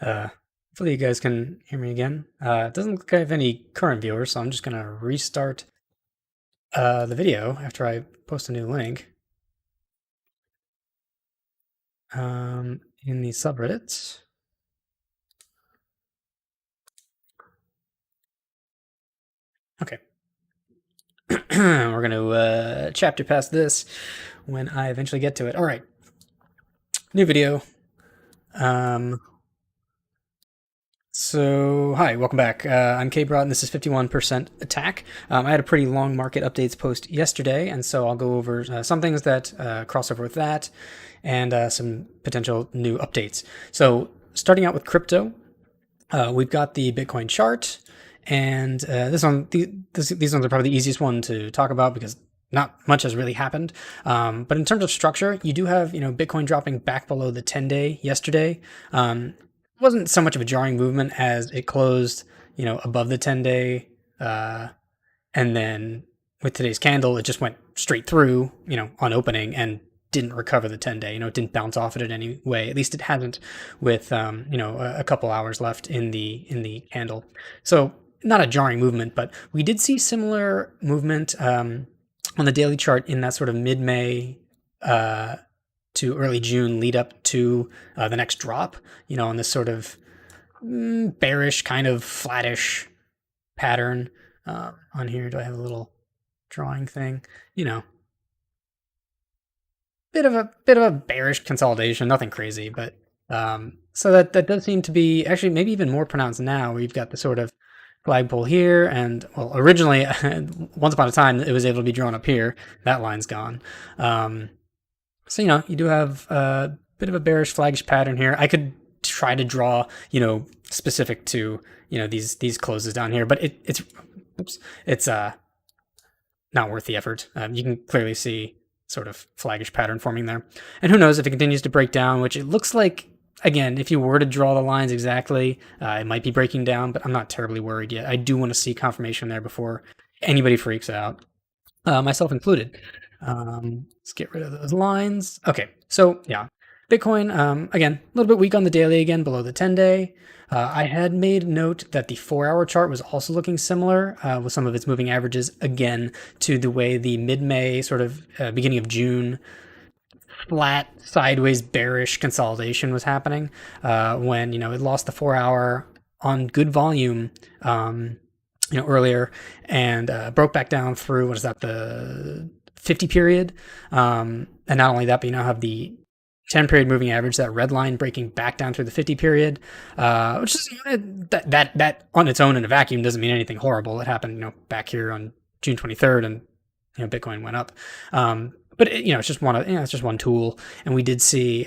Hopefully you guys can hear me again. It doesn't look like I have any current viewers, so I'm just gonna restart the video after I post a new link in the subreddit. Okay. We're gonna chapter past this when I eventually get to it. All right. New video. So, hi, welcome back. I'm K-Brot, and this is 51% Attack. I had a pretty long market updates post yesterday, and so I'll go over some things that cross over with that and some potential new updates. So, starting out with crypto, we've got the Bitcoin chart, and these ones are probably the easiest one to talk about because not much has really happened. But in terms of structure, you do have Bitcoin dropping back below the 10-day yesterday. Wasn't so much of a jarring movement as it closed, above the 10-day, and then with today's candle, it just went straight through, on opening and didn't recover the 10-day. It didn't bounce off it in any way. At least it hasn't with, a couple hours left in the candle. So not a jarring movement, but we did see similar movement on the daily chart in that sort of mid-May to early June lead up to the next drop, on this sort of bearish, kind of flattish pattern. On here, do I have a little drawing thing? Bit of a bearish consolidation, nothing crazy, but so that does seem to be actually maybe even more pronounced now, where you've got the sort of flagpole here, and well, originally, once upon a time, it was able to be drawn up here. That line's gone. So, you do have a bit of a bearish flaggish pattern here. I could try to draw, specific to, these closes down here, but it's not worth the effort. You can clearly see sort of flaggish pattern forming there. And who knows if it continues to break down, which it looks like, again, if you were to draw the lines exactly, it might be breaking down, but I'm not terribly worried yet. I do want to see confirmation there before anybody freaks out, myself included. Let's get rid of those lines. Okay, so yeah, Bitcoin, again, a little bit weak on the daily again, below the 10-day. I had made note that the 4-hour chart was also looking similar with some of its moving averages, again, to the way the mid-May, sort of beginning of June, flat, sideways, bearish consolidation was happening when, it lost the 4-hour on good volume earlier and broke back down through, what is that, the 50 period, and not only that, but you now have the 10 period moving average, that red line breaking back down through the 50 period, which is that on its own in a vacuum doesn't mean anything horrible. It happened, back here on June 23rd, and Bitcoin went up. But it's just one tool, and we did see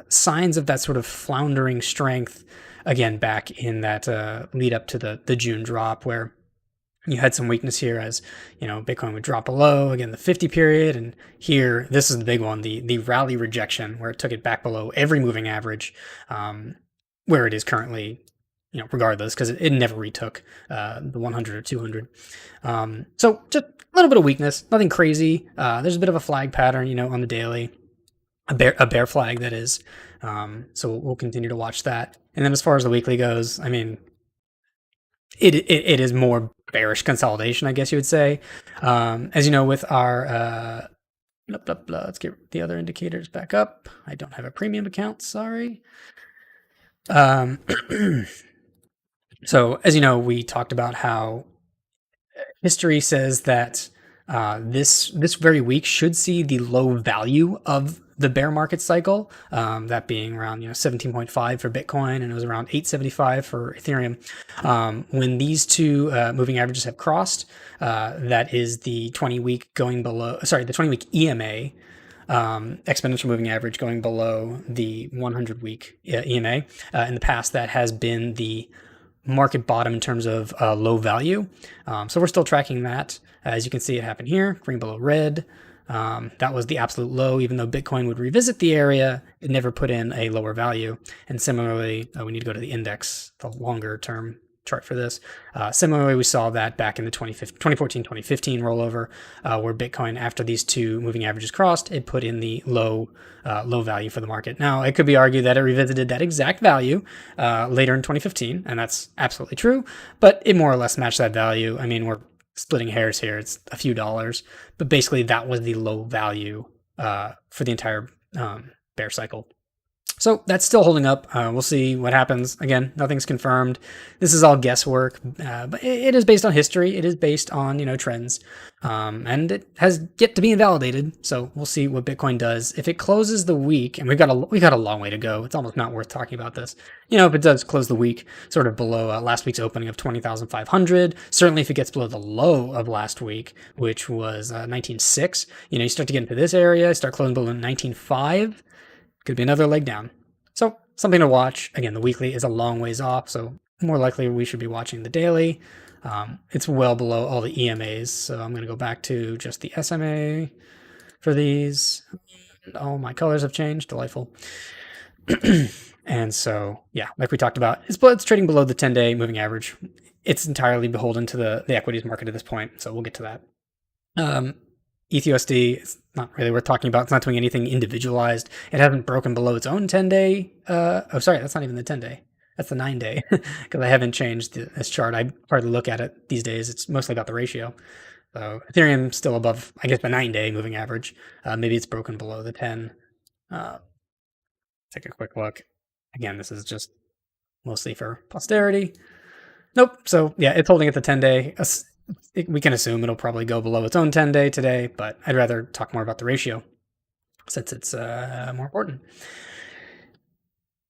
signs of that sort of floundering strength again back in that lead up to the June drop, where you had some weakness here as, Bitcoin would drop below, again, the 50 period. And here, this is the big one, the rally rejection, where it took it back below every moving average, where it is currently, regardless, because it never retook the 100 or 200. So just a little bit of weakness, nothing crazy. There's a bit of a flag pattern, on the daily, a bear flag, that is. So we'll continue to watch that. And then as far as the weekly goes, I mean, it is more bearish consolidation, I guess you would say. As you know, with our let's get the other indicators back up. I don't have a premium account, sorry. So as you know, we talked about how history says that this very week should see the low value of the bear market cycle, that being around 17.5 for Bitcoin, and it was around 875 for Ethereum. When these two moving averages have crossed, that is the 20-week going below. Sorry, the 20-week EMA. Exponential moving average going below the 100-week EMA. In the past, that has been the market bottom in terms of low value. So we're still tracking that. As you can see, it happened here, green below red. That was the absolute low. Even though Bitcoin would revisit the area, it never put in a lower value. And similarly, we need to go to the index, the longer term chart for this. Similarly, we saw that back in the 2014-2015 rollover, where Bitcoin, after these two moving averages crossed, it put in the low value for the market. Now, it could be argued that it revisited that exact value later in 2015, and that's absolutely true, but it more or less matched that value. I mean, we're splitting hairs here. It's a few dollars, but basically that was the low value for the entire bear cycle. So that's still holding up. We'll see what happens. Again, nothing's confirmed. This is all guesswork, but it is based on history. It is based on trends, and it has yet to be invalidated. So we'll see what Bitcoin does. If it closes the week, and we got a long way to go. It's almost not worth talking about this. If it does close the week sort of below last week's opening of 20,500, certainly if it gets below the low of last week, which was 19.6, you start to get into this area, start closing below 19.5. Could be another leg down. So something to watch. Again, the weekly is a long ways off, so more likely we should be watching the daily. It's well below all the EMAs, so I'm going to go back to just the SMA for these. All my colors have changed. Delightful. And so, yeah, like we talked about, it's trading below the 10-day moving average. It's entirely beholden to the equities market at this point, so we'll get to that. ETHUSD is not really worth talking about. It's not doing anything individualized. It hasn't broken below its own 10-day. Sorry, that's not even the 10-day. That's the 9-day, because I haven't changed this chart. I hardly look at it these days. It's mostly about the ratio. So Ethereum's still above, I guess, the 9-day moving average. Maybe it's broken below the 10. Take a quick look. Again, this is just mostly for posterity. Nope. So yeah, it's holding at the 10-day. We can assume it'll probably go below its own 10-day today, but I'd rather talk more about the ratio since it's more important.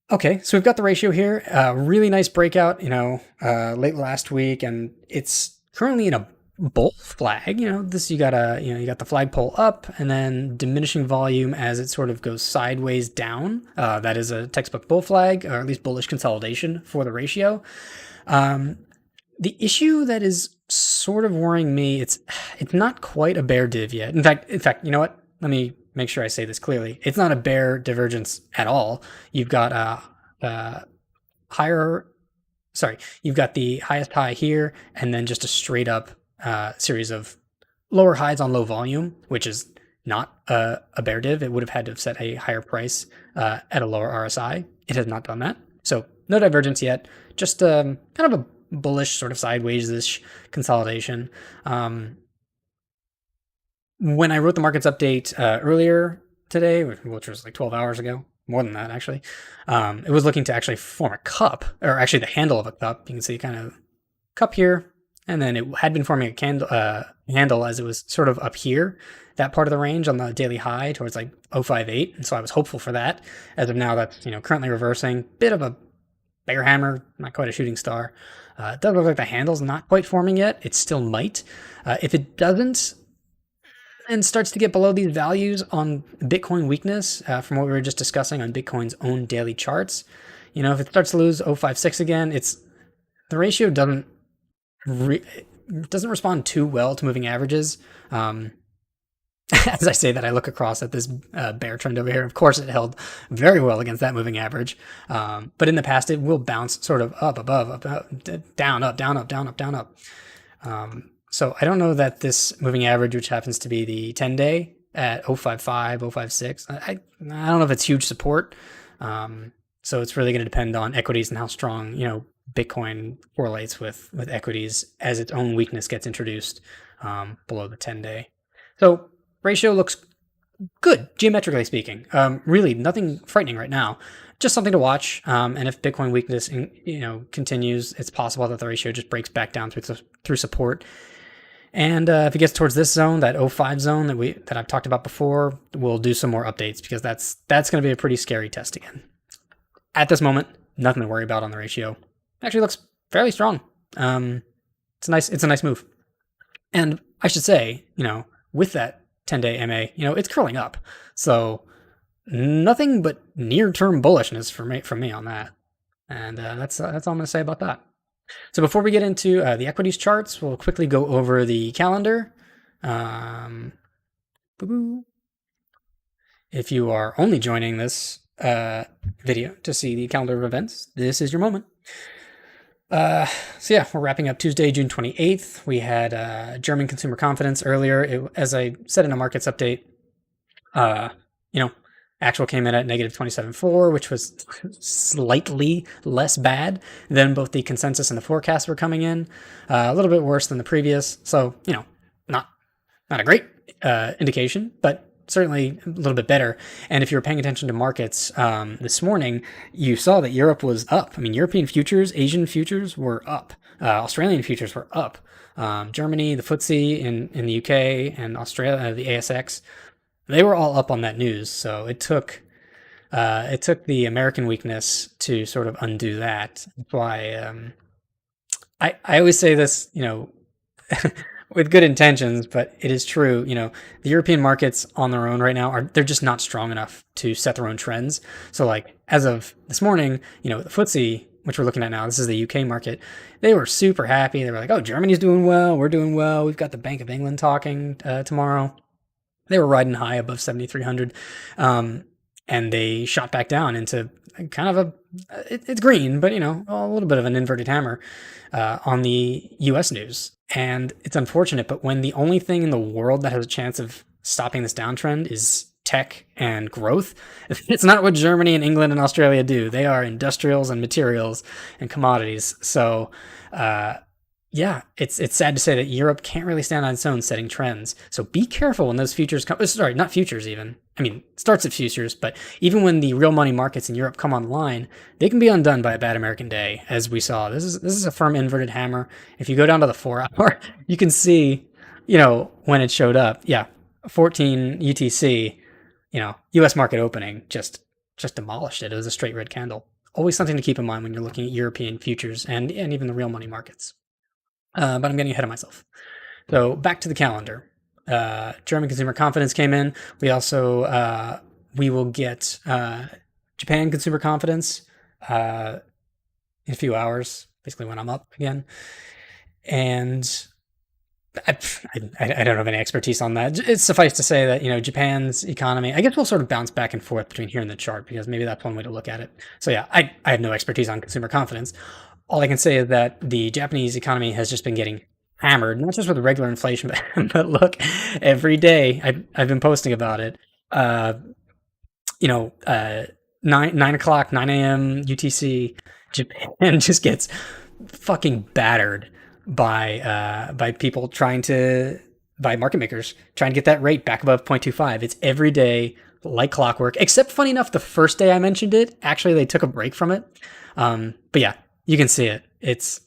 Okay, so we've got the ratio here. Really nice breakout, late last week, and it's currently in a bull flag. This you got the flagpole up, and then diminishing volume as it sort of goes sideways down. That is a textbook bull flag, or at least bullish consolidation for the ratio. The issue that is sort of worrying me, it's not quite a bear div yet. In fact, you know what? Let me make sure I say this clearly. It's not a bear divergence at all. You've got you've got the highest high here, and then just a straight up series of lower highs on low volume, which is not a bear div. It would have had to have set a higher price at a lower RSI. It has not done that. So no divergence yet. Just kind of a bullish sort of sideways-ish consolidation. When I wrote the markets update earlier today, which was like 12 hours ago, more than that actually, it was looking to actually form a cup, or actually the handle of a cup. You can see kind of cup here, and then it had been forming a handle as it was sort of up here, that part of the range on the daily high towards like 058, and so I was hopeful for that. As of now, that's currently reversing. Bit of a bear hammer, not quite a shooting star. It doesn't look like the handle's not quite forming yet. It still might. If it doesn't and starts to get below these values on Bitcoin weakness, from what we were just discussing on Bitcoin's own daily charts, if it starts to lose 056 again, the ratio doesn't respond too well to moving averages. As I say that, I look across at this bear trend over here. Of course, it held very well against that moving average. But in the past, it will bounce sort of up, above, up, down, up, down, up, down, up, down, up. So I don't know that this moving average, which happens to be the 10-day at 055, 056, I don't know if it's huge support. So it's really going to depend on equities and how strong, Bitcoin correlates with equities as its own weakness gets introduced below the 10-day. So ratio looks good, geometrically speaking. Really, nothing frightening right now. Just something to watch. And if Bitcoin weakness, continues, it's possible that the ratio just breaks back down through support. And if it gets towards this zone, that 05 zone that I've talked about before, we'll do some more updates, because that's going to be a pretty scary test again. At this moment, nothing to worry about on the ratio. Actually looks fairly strong. It's a nice move. And I should say, with that 10-day MA, it's curling up. So nothing but near-term bullishness from me on that. And that's all I'm going to say about that. So before we get into the equities charts, we'll quickly go over the calendar. If you are only joining this video to see the calendar of events, this is your moment. Uh, so yeah, we're wrapping up Tuesday, June 28th. We had German consumer confidence earlier. As I said in a markets update, uh, you know, actual came in at negative 27.4, which was slightly less bad than both the consensus and the forecast were coming in. A little bit worse than the previous. So, not not a great indication, but certainly a little bit better. And if you were paying attention to markets this morning, you saw that Europe was up. I mean, European futures, Asian futures were up. Australian futures were up. Germany, the FTSE in the UK, and Australia, the ASX, they were all up on that news. So it took the American weakness to sort of undo that. That's why I always say this, with good intentions, but it is true. The European markets on their own right now they're just not strong enough to set their own trends. So like as of this morning, the FTSE, which we're looking at now, this is the UK market, they were super happy. They were like, oh, Germany's doing well, we're doing well. We've got the Bank of England talking tomorrow. They were riding high above 7,300, and they shot back down into kind of it's green, but a little bit of an inverted hammer on the U.S. news. And it's unfortunate, but when the only thing in the world that has a chance of stopping this downtrend is tech and growth, it's not what Germany and England and Australia do. They are industrials and materials and commodities. So, yeah, it's sad to say that Europe can't really stand on its own setting trends. So be careful when those futures come. Sorry, not futures even. I mean, starts at futures, but even when the real money markets in Europe come online, they can be undone by a bad American day, as we saw. This is a firm inverted hammer. If you go down to the 4 hour, you can see, when it showed up. Yeah, 14 UTC, U.S. market opening just demolished it. It was a straight red candle. Always something to keep in mind when you're looking at European futures and even the real money markets. But I'm getting ahead of myself. So back to the calendar. German consumer confidence came in. We also we will get Japan consumer confidence in a few hours, basically when I'm up again. And I don't have any expertise on that. It's suffice to say that Japan's economy, I guess we'll sort of bounce back and forth between here and the chart, because maybe that's one way to look at it. So yeah, I have no expertise on consumer confidence. All I can say is that the Japanese economy has just been getting hammered, not just with regular inflation, but look, every day I've been posting about it. 9 o'clock, 9 a.m. UTC, Japan just gets fucking battered by people by market makers trying to get that rate back above 0.25. It's every day like clockwork, except funny enough, the first day I mentioned it, actually they took a break from it. But yeah, you can see it. It's,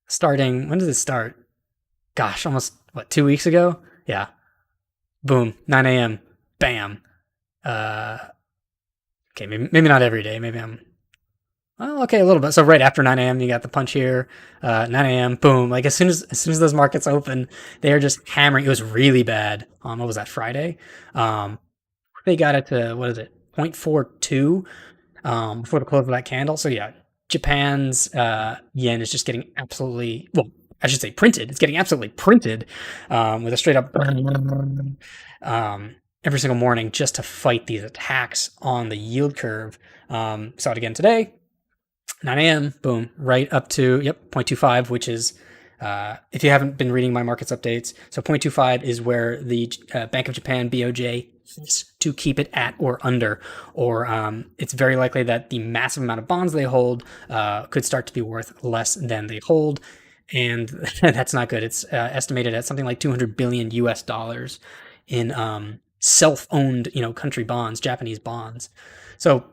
starting, when did it start? Gosh, almost, 2 weeks ago? Yeah. Boom, 9 a.m., bam. Okay, maybe not every day. Maybe okay, a little bit. So right after 9 a.m., you got the punch here. 9 a.m., boom. Like as soon as those markets open, they are just hammering. It was really bad. What was that, Friday? They got it to, what is it, 0.42 before the close of that candle. So yeah, Japan's yen is just getting absolutely, well, I should say printed. It's getting absolutely printed with a straight up every single morning just to fight these attacks on the yield curve. Saw it again today. 9 a.m., boom, right up to, 0.25, which is, if you haven't been reading my markets updates, so 0.25 is where the Bank of Japan, BOJ, is to keep it at or under, or it's very likely that the massive amount of bonds they hold could start to be worth less than they hold, and that's not good. It's estimated at something like 200 billion US dollars in self-owned, country bonds, Japanese bonds. So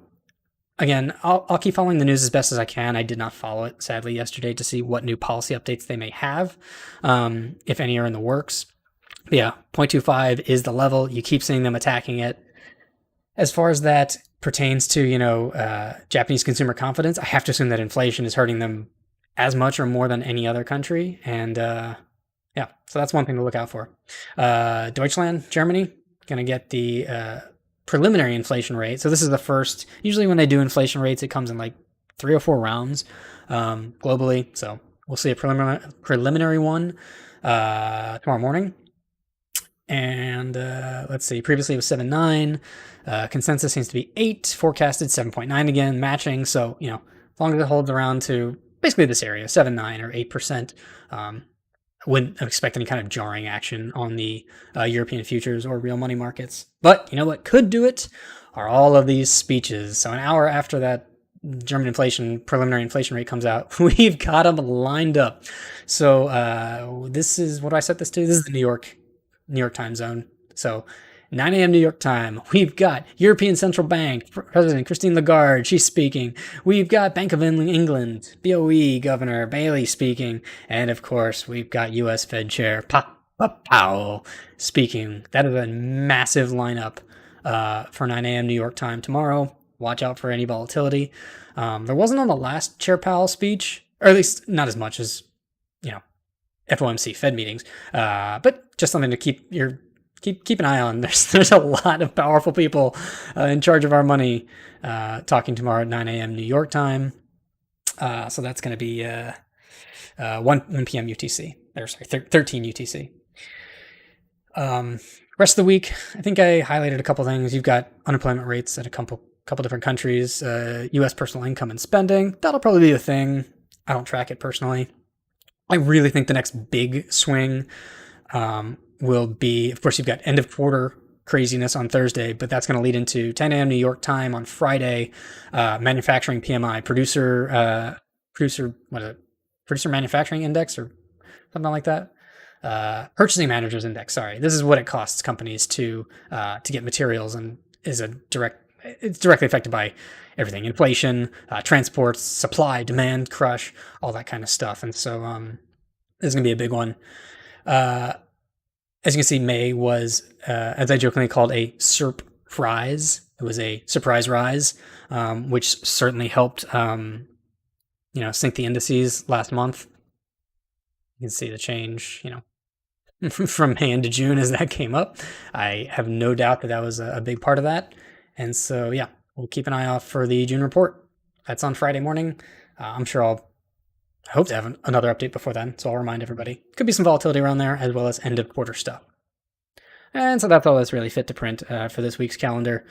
again, I'll keep following the news as best as I can. I did not follow it, sadly, yesterday to see what new policy updates they may have, if any are in the works. But yeah, 0.25 is the level. You keep seeing them attacking it. As far as that pertains to, Japanese consumer confidence, I have to assume that inflation is hurting them as much or more than any other country. And yeah, so that's one thing to look out for. Deutschland, Germany, going to get the preliminary inflation rate. So this is the first, usually when they do inflation rates, it comes in like 3 or 4 rounds globally. So we'll see a preliminary one tomorrow morning. And let's see, previously it was 7.9. Consensus seems to be 8, forecasted 7.9 again, matching. So, as long as it holds around to basically this area, 7.9 or 8%. I wouldn't expect any kind of jarring action on the European futures or real money markets. But you know what could do it are all of these speeches. So an hour after that German preliminary inflation rate comes out, we've got them lined up. So this is, what do I set this to? This is the New York time zone. So 9 a.m. New York time, we've got European Central Bank President Christine Lagarde, she's speaking. We've got Bank of England, BOE Governor Bailey speaking. And of course, we've got US Fed Chair Powell speaking. That is a massive lineup for 9 a.m. New York time tomorrow. Watch out for any volatility. There wasn't on the last Chair Powell speech, or at least not as much as, FOMC Fed meetings, but just something to keep an eye on. There's a lot of powerful people in charge of our money talking tomorrow at 9 a.m. New York time. So that's going to be 1 p.m. UTC. Or sorry, 13 UTC. Rest of the week, I think I highlighted a couple things. You've got unemployment rates at a couple different countries, U.S. personal income and spending. That'll probably be a thing. I don't track it personally. I really think the next big swing will be, of course, you've got end of quarter craziness on Thursday, but that's going to lead into 10 a.m. New York time on Friday. Manufacturing PMI, producer manufacturing index or something like that. Purchasing managers index. Sorry, this is what it costs companies to get materials, and it's directly affected by everything: inflation, transports, supply, demand, crush, all that kind of stuff. And so this is going to be a big one. As you can see, May was, as I jokingly called, a surprise. It was a surprise rise, which certainly helped, sink the indices last month. You can see the change, from May into June as that came up. I have no doubt that was a big part of that. And so, yeah, we'll keep an eye out for the June report. That's on Friday morning. I'm sure I hope to have another update before then, so I'll remind everybody. Could be some volatility around there, as well as end of quarter stuff. And so that's all that's really fit to print for this week's calendar.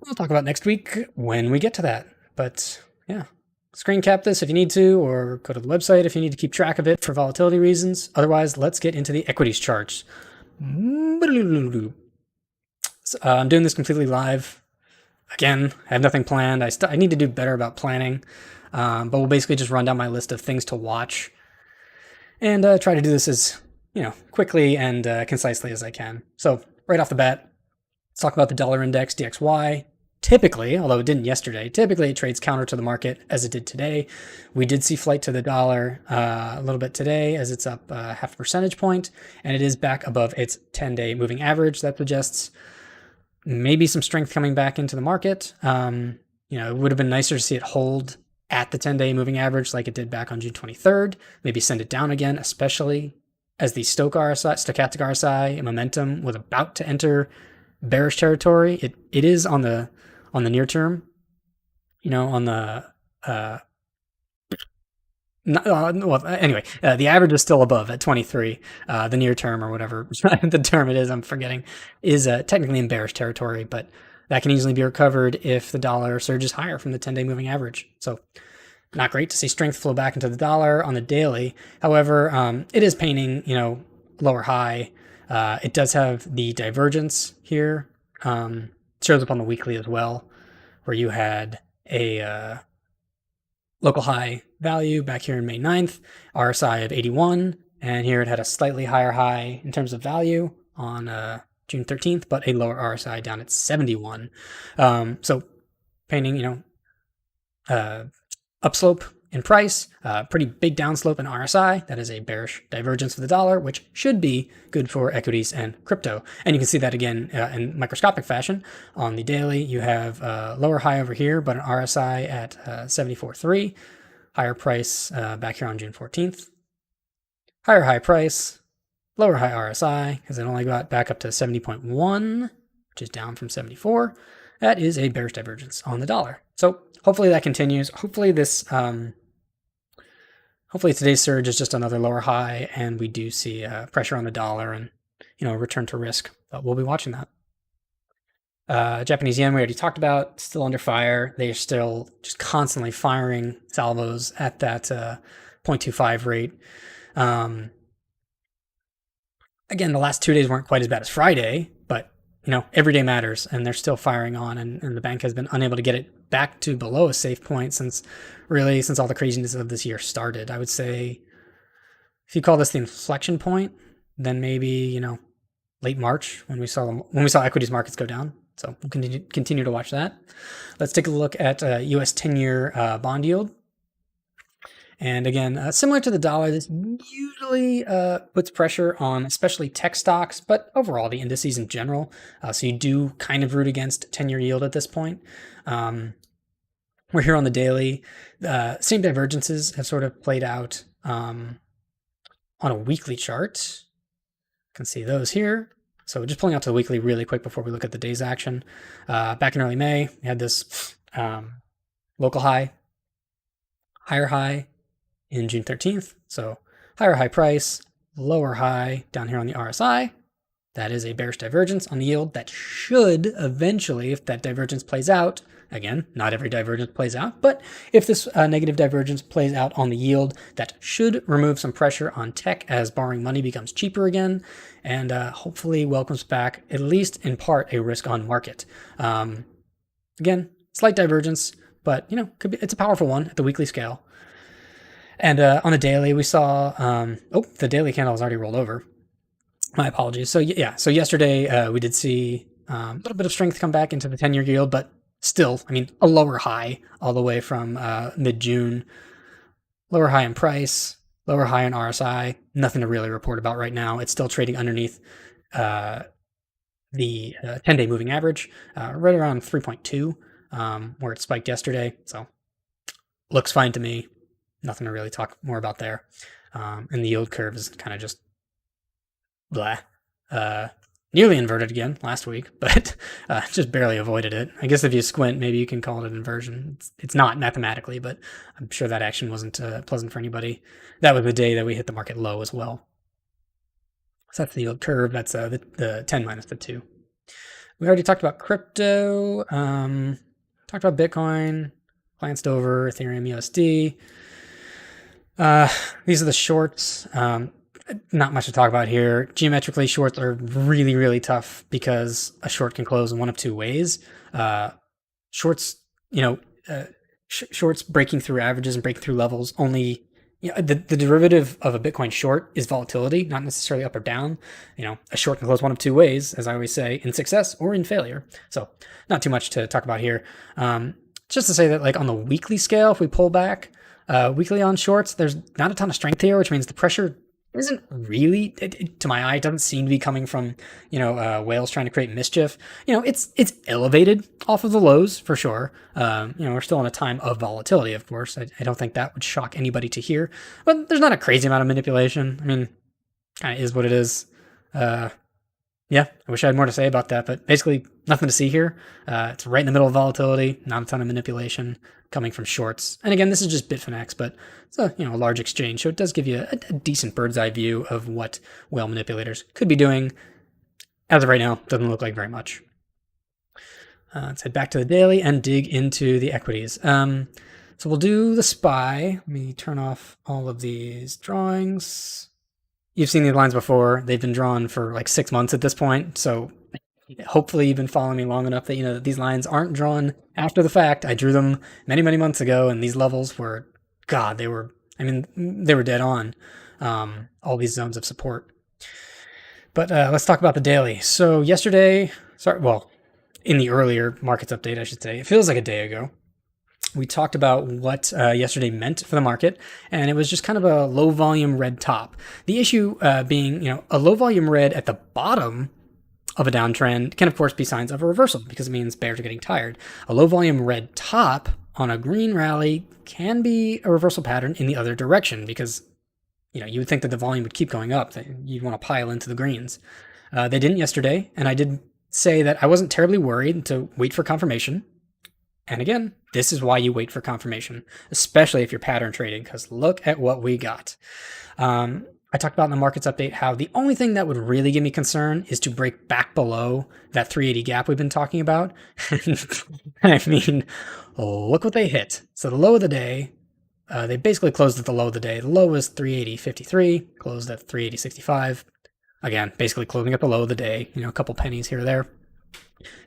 We'll talk about next week when we get to that. But yeah, screen cap this if you need to, or go to the website if you need to keep track of it for volatility reasons. Otherwise, let's get into the equities charts. So, I'm doing this completely live. Again, I have nothing planned. I need to do better about planning. But we'll basically just run down my list of things to watch and try to do this as quickly and concisely as I can. So right off the bat, let's talk about the dollar index, DXY. Typically, although it didn't yesterday, typically it trades counter to the market as it did today. We did see flight to the dollar a little bit today as it's up half a percentage point, and it is back above its 10-day moving average. That suggests maybe some strength coming back into the market. It would have been nicer to see it hold at the 10-day moving average like it did back on June 23rd, maybe send it down again, especially as the stochastic RSI momentum was about to enter bearish territory. It is on the near term, the average is still above at 23. The near term, or whatever the term it is, I'm forgetting, is technically in bearish territory, but that can easily be recovered if the dollar surges higher from the 10-day moving average. So not great to see strength flow back into the dollar on the daily. However, it is painting, lower high. It does have the divergence here. Shows up on the weekly as well, where you had a local high value back here in May 9th, RSI of 81, and here it had a slightly higher high in terms of value on June 13th, but a lower RSI down at 71. So painting, upslope in price, pretty big downslope in RSI. That is a bearish divergence for the dollar, which should be good for equities and crypto. And you can see that again in microscopic fashion. On the daily, you have a lower high over here, but an RSI at 74.3. Higher price back here on June 14th. Higher high price, lower high RSI, because it only got back up to 70.1, which is down from 74. That is a bearish divergence on the dollar. So hopefully that continues. Hopefully today's surge is just another lower high, and we do see pressure on the dollar and return to risk. But we'll be watching that. Japanese yen, we already talked about, still under fire. They are still just constantly firing salvos at that 0.25 rate. Again, the last 2 days weren't quite as bad as Friday, but every day matters, and they're still firing on, and the bank has been unable to get it back to below a safe point since all the craziness of this year started. I would say if you call this the inflection point, then maybe late March when we saw equities markets go down. So we'll continue to watch that. Let's take a look at U.S. 10-year bond yield. And again, similar to the dollar, this usually puts pressure on especially tech stocks, but overall the indices in general. So you do kind of root against 10-year yield at this point. We're here on the daily. Same divergences have sort of played out on a weekly chart. You can see those here. So just pulling out to the weekly really quick before we look at the day's action. Back in early May, we had this local high, higher high in June 13th. So higher high price, lower high down here on the RSI. That is a bearish divergence on the yield that should eventually, if that divergence plays out, again, not every divergence plays out, but if this negative divergence plays out on the yield, that should remove some pressure on tech as borrowing money becomes cheaper again, and hopefully welcomes back, at least in part, a risk on market. Again, slight divergence, but it's a powerful one at the weekly scale. And on the daily, we saw, the daily candle has already rolled over. My apologies. So yesterday we did see a little bit of strength come back into the 10-year yield, but still, a lower high all the way from mid-June. Lower high in price, lower high in RSI. Nothing to really report about right now. It's still trading underneath the 10-day moving average, right around 3.2, where it spiked yesterday. So looks fine to me. Nothing to really talk more about there. And the yield curve is kind of just blah. Nearly inverted again last week, but just barely avoided it. I guess if you squint, maybe you can call it an inversion. It's not mathematically, but I'm sure that action wasn't pleasant for anybody. That was the day that we hit the market low as well. So that's the yield curve. That's the 10 minus the 2. We already talked about crypto. Talked about Bitcoin. Glanced over Ethereum USD. These are the shorts. Not much to talk about here. Geometrically, shorts are really, really tough because a short can close in one of two ways. Shorts, shorts breaking through averages and breaking through levels only. The derivative of a Bitcoin short is volatility, not necessarily up or down. A short can close one of two ways, as I always say, in success or in failure. So not too much to talk about here. Just to say that, like on the weekly scale, if we pull back weekly on shorts, there's not a ton of strength here, which means the pressure isn't really, to my eye, it doesn't seem to be coming from, whales trying to create mischief. It's elevated off of the lows for sure. We're still in a time of volatility, of course. I don't think that would shock anybody to hear, but there's not a crazy amount of manipulation. Kind of is what it is. I wish I had more to say about that, but basically nothing to see here. It's right in the middle of volatility, not a ton of manipulation coming from shorts. And again, this is just Bitfinex, but it's a large exchange, so it does give you a decent bird's eye view of what whale manipulators could be doing. As of right now, doesn't look like very much. Let's head back to the daily and dig into the equities. So we'll do the SPY. Let me turn off all of these drawings. You've seen these lines before. They've been drawn for like 6 months at this point, so hopefully you've been following me long enough that you know that these lines aren't drawn after the fact. I drew them many, many months ago, and these levels were, they were dead on, all these zones of support. But let's talk about the daily. So yesterday, in the earlier markets update, I should say, it feels like a day ago, we talked about what yesterday meant for the market, and it was just kind of a low volume red top. The issue being, a low volume red at the bottom of a downtrend can of course be signs of a reversal because it means bears are getting tired. A low volume red top on a green rally can be a reversal pattern in the other direction because, you would think that the volume would keep going up, that you'd want to pile into the greens. They didn't yesterday, and I did say that I wasn't terribly worried to wait for confirmation. And again, this is why you wait for confirmation, especially if you're pattern trading, because look at what we got. I talked about in the markets update how the only thing that would really give me concern is to break back below that 380 gap we've been talking about. I mean, look what they hit. So the low of the day, they basically closed at the low of the day. The low was 380.53, closed at 380.65. Again, basically closing at the low of the day, a couple pennies here or there.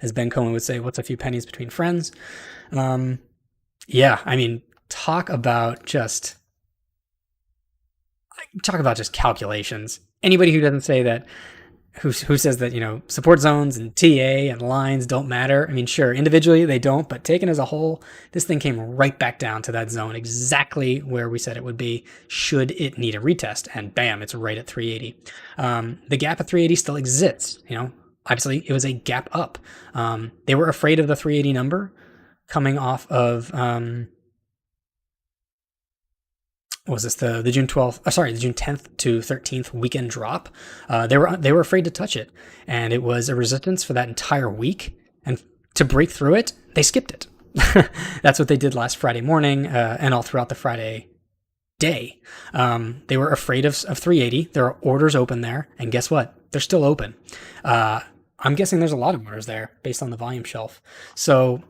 As Ben Cohen would say, what's a few pennies between friends? Yeah, I mean, talk about just calculations. Anybody who doesn't say that, who says that, support zones and TA and lines don't matter. I mean, sure, individually they don't, but taken as a whole, this thing came right back down to that zone, exactly where we said it would be should it need a retest. And bam, it's right at 380. The gap at 380 still exists. Obviously it was a gap up. They were afraid of the 380 number coming off of, what was this, the June 12th, the June 10th to 13th weekend drop. They were afraid to touch it, and it was a resistance for that entire week. And to break through it, they skipped it. That's what they did last Friday morning, and all throughout the Friday day. They were afraid of 380. There are orders open there, and guess what? They're still open. I'm guessing there's a lot of orders there based on the volume shelf. So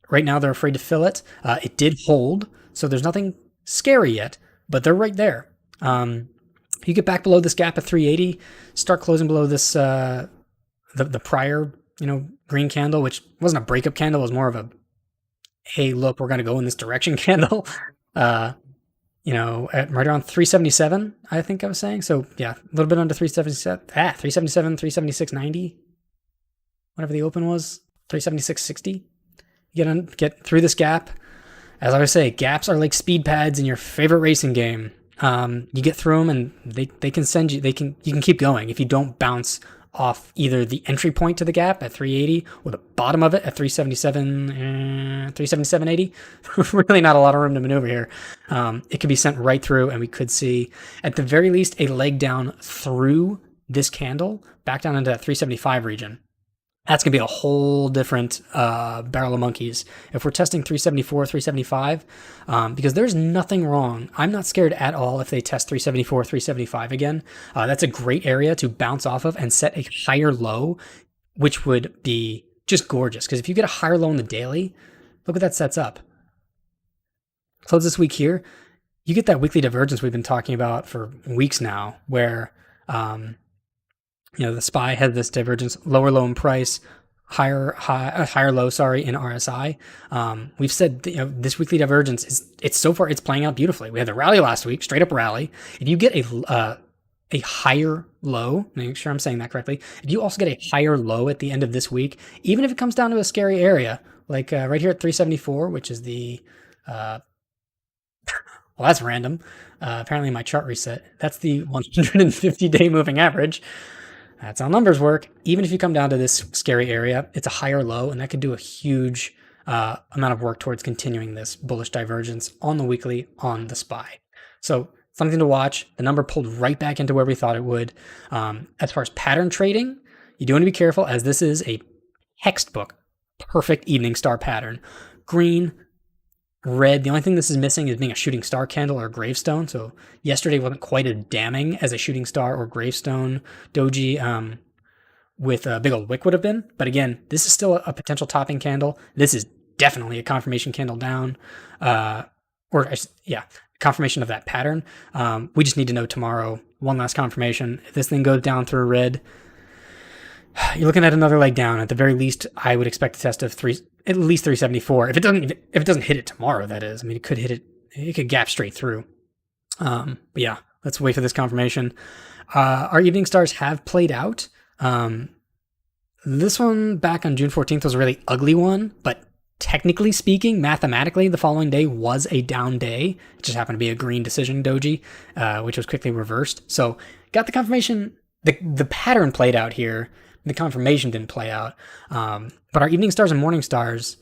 right now they're afraid to fill it. It did hold, so there's nothing scary yet, but they're right there. You get back below this gap at 380, start closing below this the prior green candle, which wasn't a breakup candle, it was more of a, hey, look, we're going to go in this direction candle. At right around 377, I think I was saying. So yeah, a little bit under 377. 377, 376.90, whatever the open was, 376.60. You get through this gap. As I always say, gaps are like speed pads in your favorite racing game. You get through them, and they can send you. You can keep going if you don't bounce off either the entry point to the gap at 380 or the bottom of it at 377, 377.80. Really not a lot of room to maneuver here. It could be sent right through, and we could see at the very least a leg down through this candle back down into that 375 region. That's going to be a whole different barrel of monkeys if we're testing 374, 375, because there's nothing wrong. I'm not scared at all if they test 374, 375 again. That's a great area to bounce off of and set a higher low, which would be just gorgeous. Because if you get a higher low in the daily, look what that sets up. Close this week here, you get that weekly divergence we've been talking about for weeks now, where the SPY had this divergence, lower low in price, higher low, in RSI. We've said this weekly divergence it's so far it's playing out beautifully. We had the rally last week, straight up rally. If you get a higher low, make sure I'm saying that correctly. If you also get a higher low at the end of this week, even if it comes down to a scary area, like right here at 374, which is the well, that's random. Apparently my chart reset. That's the 150-day moving average. That's how numbers work. Even if you come down to this scary area, it's a higher low, and that could do a huge amount of work towards continuing this bullish divergence on the weekly on the SPY. So something to watch. The number pulled right back into where we thought it would. As far as pattern trading, you do want to be careful, as this is a textbook perfect evening star pattern. Green, red. The only thing this is missing is being a shooting star candle or a gravestone. So yesterday wasn't quite as damning as a shooting star or gravestone doji with a big old wick would have been. But again, this is still a potential topping candle. This is definitely a confirmation candle down, confirmation of that pattern. We just need to know tomorrow, one last confirmation. If this thing goes down through red, you're looking at another leg down. At the very least, I would expect a test of at least 374. If it doesn't hit it tomorrow, that is. I mean, it could hit it. It could gap straight through. But yeah, let's wait for this confirmation. Our evening stars have played out. This one back on June 14th was a really ugly one, but technically speaking, mathematically, the following day was a down day. It just happened to be a green decision doji, which was quickly reversed. So got the confirmation. The pattern played out here. The confirmation didn't play out. But our evening stars and morning stars,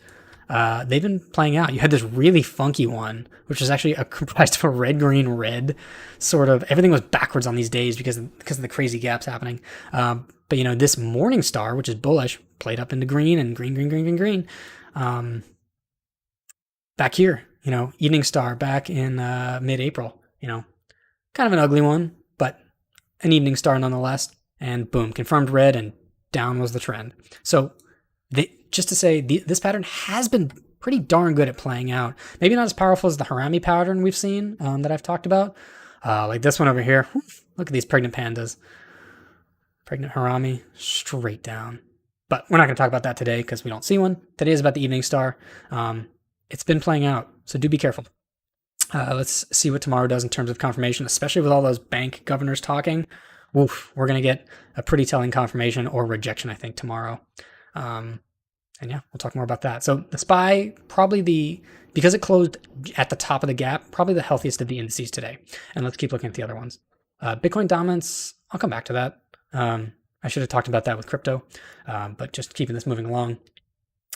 they've been playing out. You had this really funky one, which was actually comprised of a red, green, red sort of. Everything was backwards on these days because of the crazy gaps happening. But this morning star, which is bullish, played up into green and green, green, green, green, green. Back here, evening star back in mid-April. Kind of an ugly one, but an evening star nonetheless, and boom, confirmed red, and down was the trend. So just to say, this pattern has been pretty darn good at playing out. Maybe not as powerful as the Harami pattern we've seen that I've talked about. Like this one over here. Look at these pregnant pandas. Pregnant Harami, straight down. But we're not going to talk about that today because we don't see one. Today is about the evening star. It's been playing out, so do be careful. Let's see what tomorrow does in terms of confirmation, especially with all those bank governors talking. Woof, we're going to get a pretty telling confirmation or rejection, I think, tomorrow. And yeah, we'll talk more about that. So the SPY, because it closed at the top of the gap, probably the healthiest of the indices today. And let's keep looking at the other ones. Bitcoin dominance, I'll come back to that. I should have talked about that with crypto, but just keeping this moving along.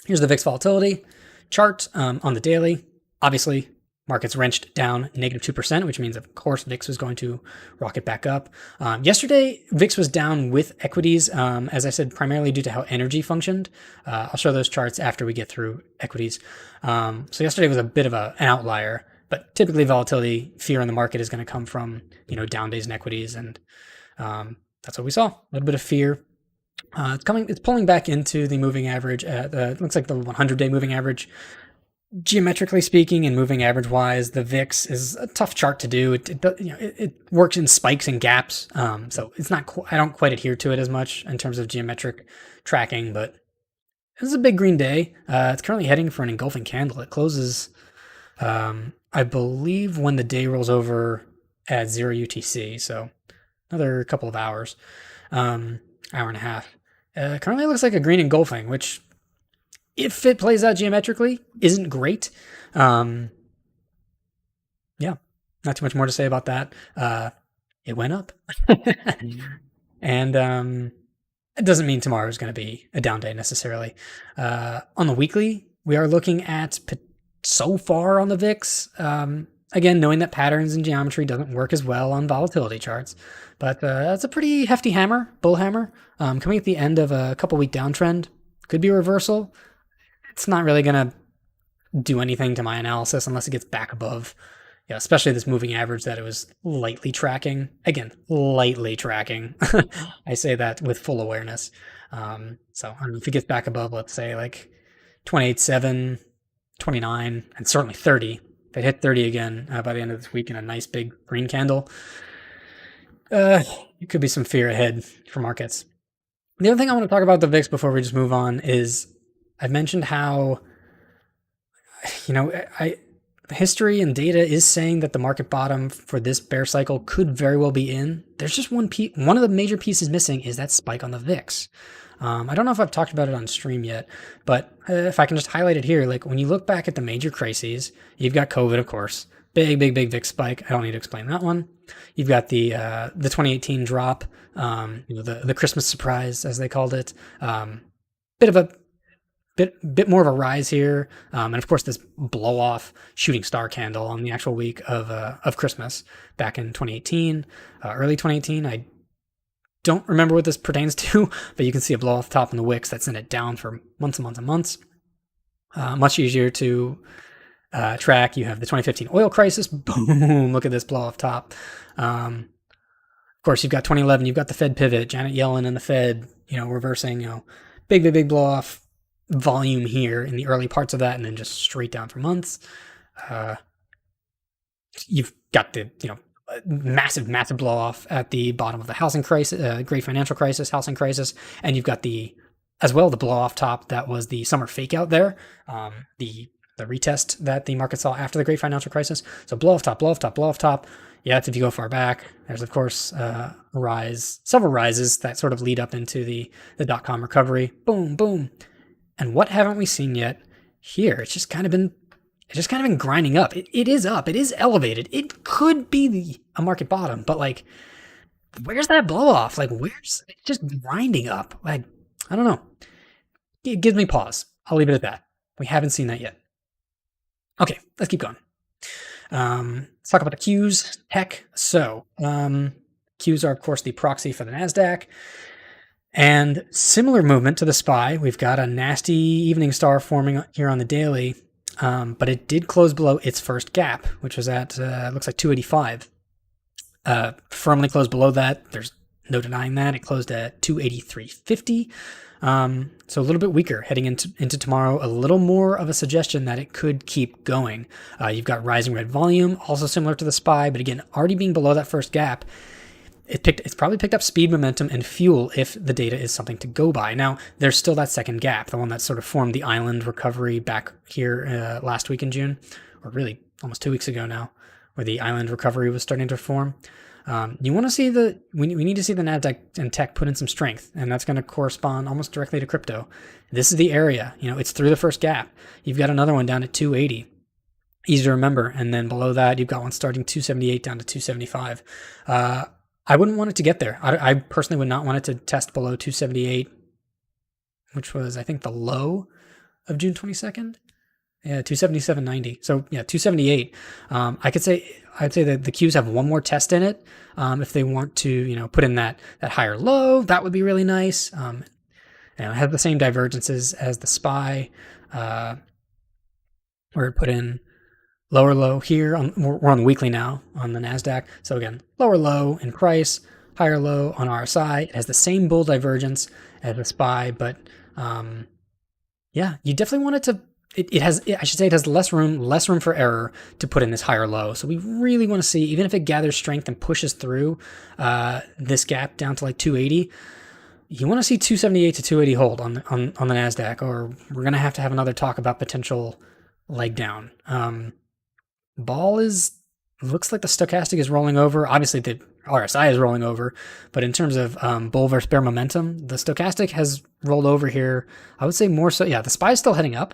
Here's the VIX volatility chart on the daily. Obviously, markets wrenched down -2%, which means, of course, VIX was going to rocket back up. Yesterday, VIX was down with equities, as I said, primarily due to how energy functioned. I'll show those charts after we get through equities. So yesterday was a bit of an outlier, but typically volatility, fear in the market is going to come from, down days in equities, and that's what we saw. A little bit of fear. It's pulling back into the moving average. It looks like the 100-day moving average. Geometrically speaking and moving average wise, the VIX is a tough chart to do. It works in spikes and gaps. So it's not. I don't quite adhere to it as much in terms of geometric tracking, but this is a big green day. It's currently heading for an engulfing candle. It closes, I believe, when the day rolls over at 0 UTC. So another couple of hours, hour and a half. Currently looks like a green engulfing, which, if it plays out geometrically, isn't great. Yeah, not too much more to say about that. It went up. And it doesn't mean tomorrow is going to be a down day necessarily. On the weekly, we are looking at, so far on the VIX, again, knowing that patterns and geometry doesn't work as well on volatility charts, but that's a pretty hefty hammer, bull hammer, coming at the end of a couple-week downtrend. Could be a reversal. It's not really going to do anything to my analysis unless it gets back above, especially this moving average that it was lightly tracking. Again, lightly tracking. I say that with full awareness. So I don't know, if it gets back above, let's say like 28.7, 29, and certainly 30. If it hit 30 again by the end of this week in a nice big green candle, it could be some fear ahead for markets. The other thing I want to talk about the VIX before we just move on is I've mentioned how, history and data is saying that the market bottom for this bear cycle could very well be in. There's just one of the major pieces missing is that spike on the VIX. I don't know if I've talked about it on stream yet, but if I can just highlight it here, like when you look back at the major crises, you've got COVID, of course, big VIX spike. I don't need to explain that one. You've got the 2018 drop, the Christmas surprise, as they called it. Bit more of a rise here, and of course this blow off shooting star candle on the actual week of Christmas back in 2018, early 2018. I don't remember what this pertains to, but you can see a blow off top in the wicks that sent it down for months and months and months. Much easier to track. You have the 2015 oil crisis. Boom! Look at this blow off top. Of course, you've got 2011. You've got the Fed pivot. Janet Yellen and the Fed, reversing. Big blow off volume here in the early parts of that, and then just straight down for months. You've got the massive blow off at the bottom of the housing crisis, great financial crisis, housing crisis, and you've got the blow off top that was the summer fake out there, the retest that the market saw after the great financial crisis. So blow off top. Yeah, that's if you go far back. There's of course several rises that sort of lead up into the dot-com recovery. Boom. And what haven't we seen yet here? It's just kind of been grinding up. It is up. It is elevated. It could be a market bottom, but like, where's that blow off? Like, it's just grinding up? Like, I don't know. It gives me pause. I'll leave it at that. We haven't seen that yet. Okay, let's keep going. Let's talk about the Qs, tech. So, Qs are of course the proxy for the NASDAQ. And similar movement to the SPY. We've got a nasty evening star forming here on the daily, but it did close below its first gap, which was at, looks like 285. firmly closed below that. There's no denying that. It closed at 283.50. So a little bit weaker heading into tomorrow. A little more of a suggestion that it could keep going. You've got rising red volume, also similar to the SPY, but again, already being below that first gap. It's probably picked up speed, momentum, and fuel if the data is something to go by. Now, there's still that second gap, the one that sort of formed the island recovery back here last week in June, or really almost 2 weeks ago now, where the island recovery was starting to form. You want to see we need to see the Nasdaq and tech put in some strength, and that's going to correspond almost directly to crypto. This is the area, it's through the first gap. You've got another one down at 280. Easy to remember. And then below that, you've got one starting 278 down to 275. I wouldn't want it to get there. I personally would not want it to test below 278, which was, I think, the low of June 22nd. Yeah, 277.90. So yeah, 278. I'd say that the Qs have one more test in it. If they want to, put in that higher low, that would be really nice. It has the same divergences as the SPY, where it put in lower low here. We're on the weekly now on the Nasdaq. So again, lower low in price, higher low on RSI. It has the same bull divergence as the SPY, but yeah, you definitely want it to. It has less room for error to put in this higher low. So we really want to see, even if it gathers strength and pushes through this gap down to like 280, you want to see 278 to 280 hold on the Nasdaq, or we're gonna have another talk about potential leg down. Looks like the stochastic is rolling over. Obviously, the RSI is rolling over, but in terms of bull versus bear momentum, the stochastic has rolled over here. I would say more so. Yeah, the SPY is still heading up.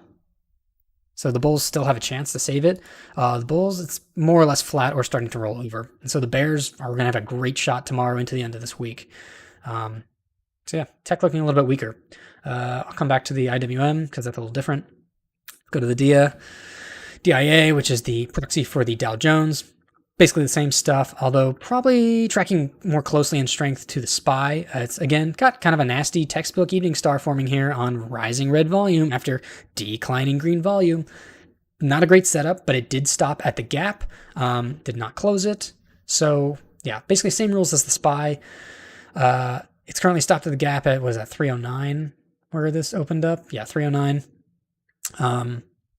So the bulls still have a chance to save it. The bulls, it's more or less flat or starting to roll over. And so the bears are going to have a great shot tomorrow into the end of this week. So yeah, tech looking a little bit weaker. I'll come back to the IWM because that's a little different. Go to the DIA, which is the proxy for the Dow Jones. Basically the same stuff, although probably tracking more closely in strength to the SPY. It's, again, got kind of a nasty textbook evening star forming here on rising red volume after declining green volume. Not a great setup, but it did stop at the gap, did not close it. So, yeah, basically same rules as the SPY. It's currently stopped at the gap at, was that 309 where this opened up? Yeah, 309.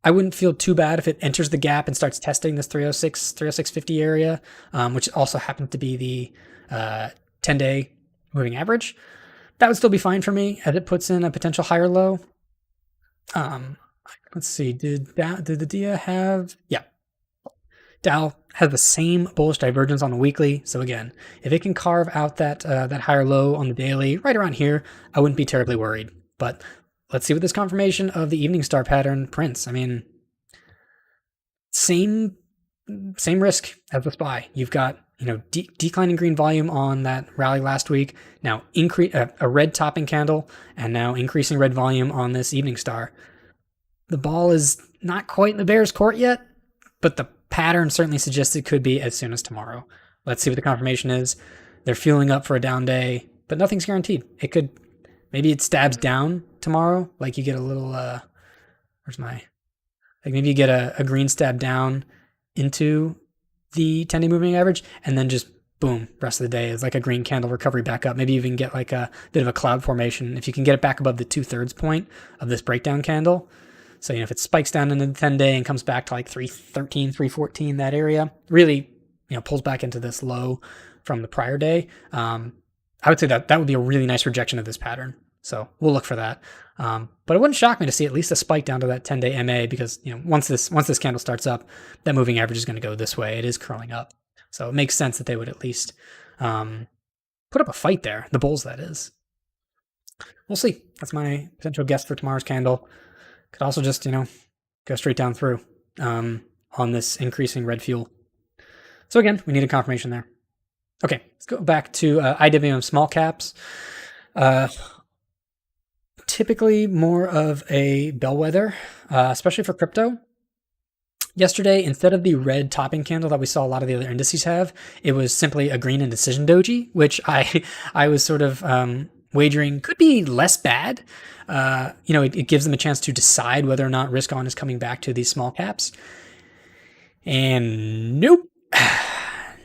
I wouldn't feel too bad if it enters the gap and starts testing this 306.50 area, which also happens to be the 10-day moving average. That would still be fine for me as it puts in a potential higher low. Let's see, did the DIA have? Yeah. Dow has the same bullish divergence on the weekly. So again, if it can carve out that higher low on the daily right around here, I wouldn't be terribly worried. But let's see what this confirmation of the evening star pattern prints. I mean, same risk as the SPY. You've got declining green volume on that rally last week. Now a red topping candle, and now increasing red volume on this evening star. The ball is not quite in the bear's court yet, but the pattern certainly suggests it could be as soon as tomorrow. Let's see what the confirmation is. They're fueling up for a down day, but nothing's guaranteed. Maybe it stabs down tomorrow. Like you get a little, maybe you get a green stab down into the 10-day moving average, and then just boom, rest of the day is like a green candle recovery back up. Maybe even get like a bit of a cloud formation. If you can get it back above the 2/3 point of this breakdown candle. So, if it spikes down into the 10-day and comes back to like 313, 314, that area, really, pulls back into this low from the prior day. I would say that would be a really nice rejection of this pattern. So we'll look for that. But it wouldn't shock me to see at least a spike down to that 10-day MA, because once this candle starts up, that moving average is going to go this way. It is curling up. So it makes sense that they would at least put up a fight there. The bulls, that is. We'll see. That's my potential guess for tomorrow's candle. Could also just, go straight down through on this increasing red fuel. So again, we need a confirmation there. Okay, let's go back to IWM small caps. Typically more of a bellwether, especially for crypto. Yesterday, instead of the red topping candle that we saw a lot of the other indices have, it was simply a green indecision doji, which I was sort of wagering could be less bad. It gives them a chance to decide whether or not risk on is coming back to these small caps. And nope.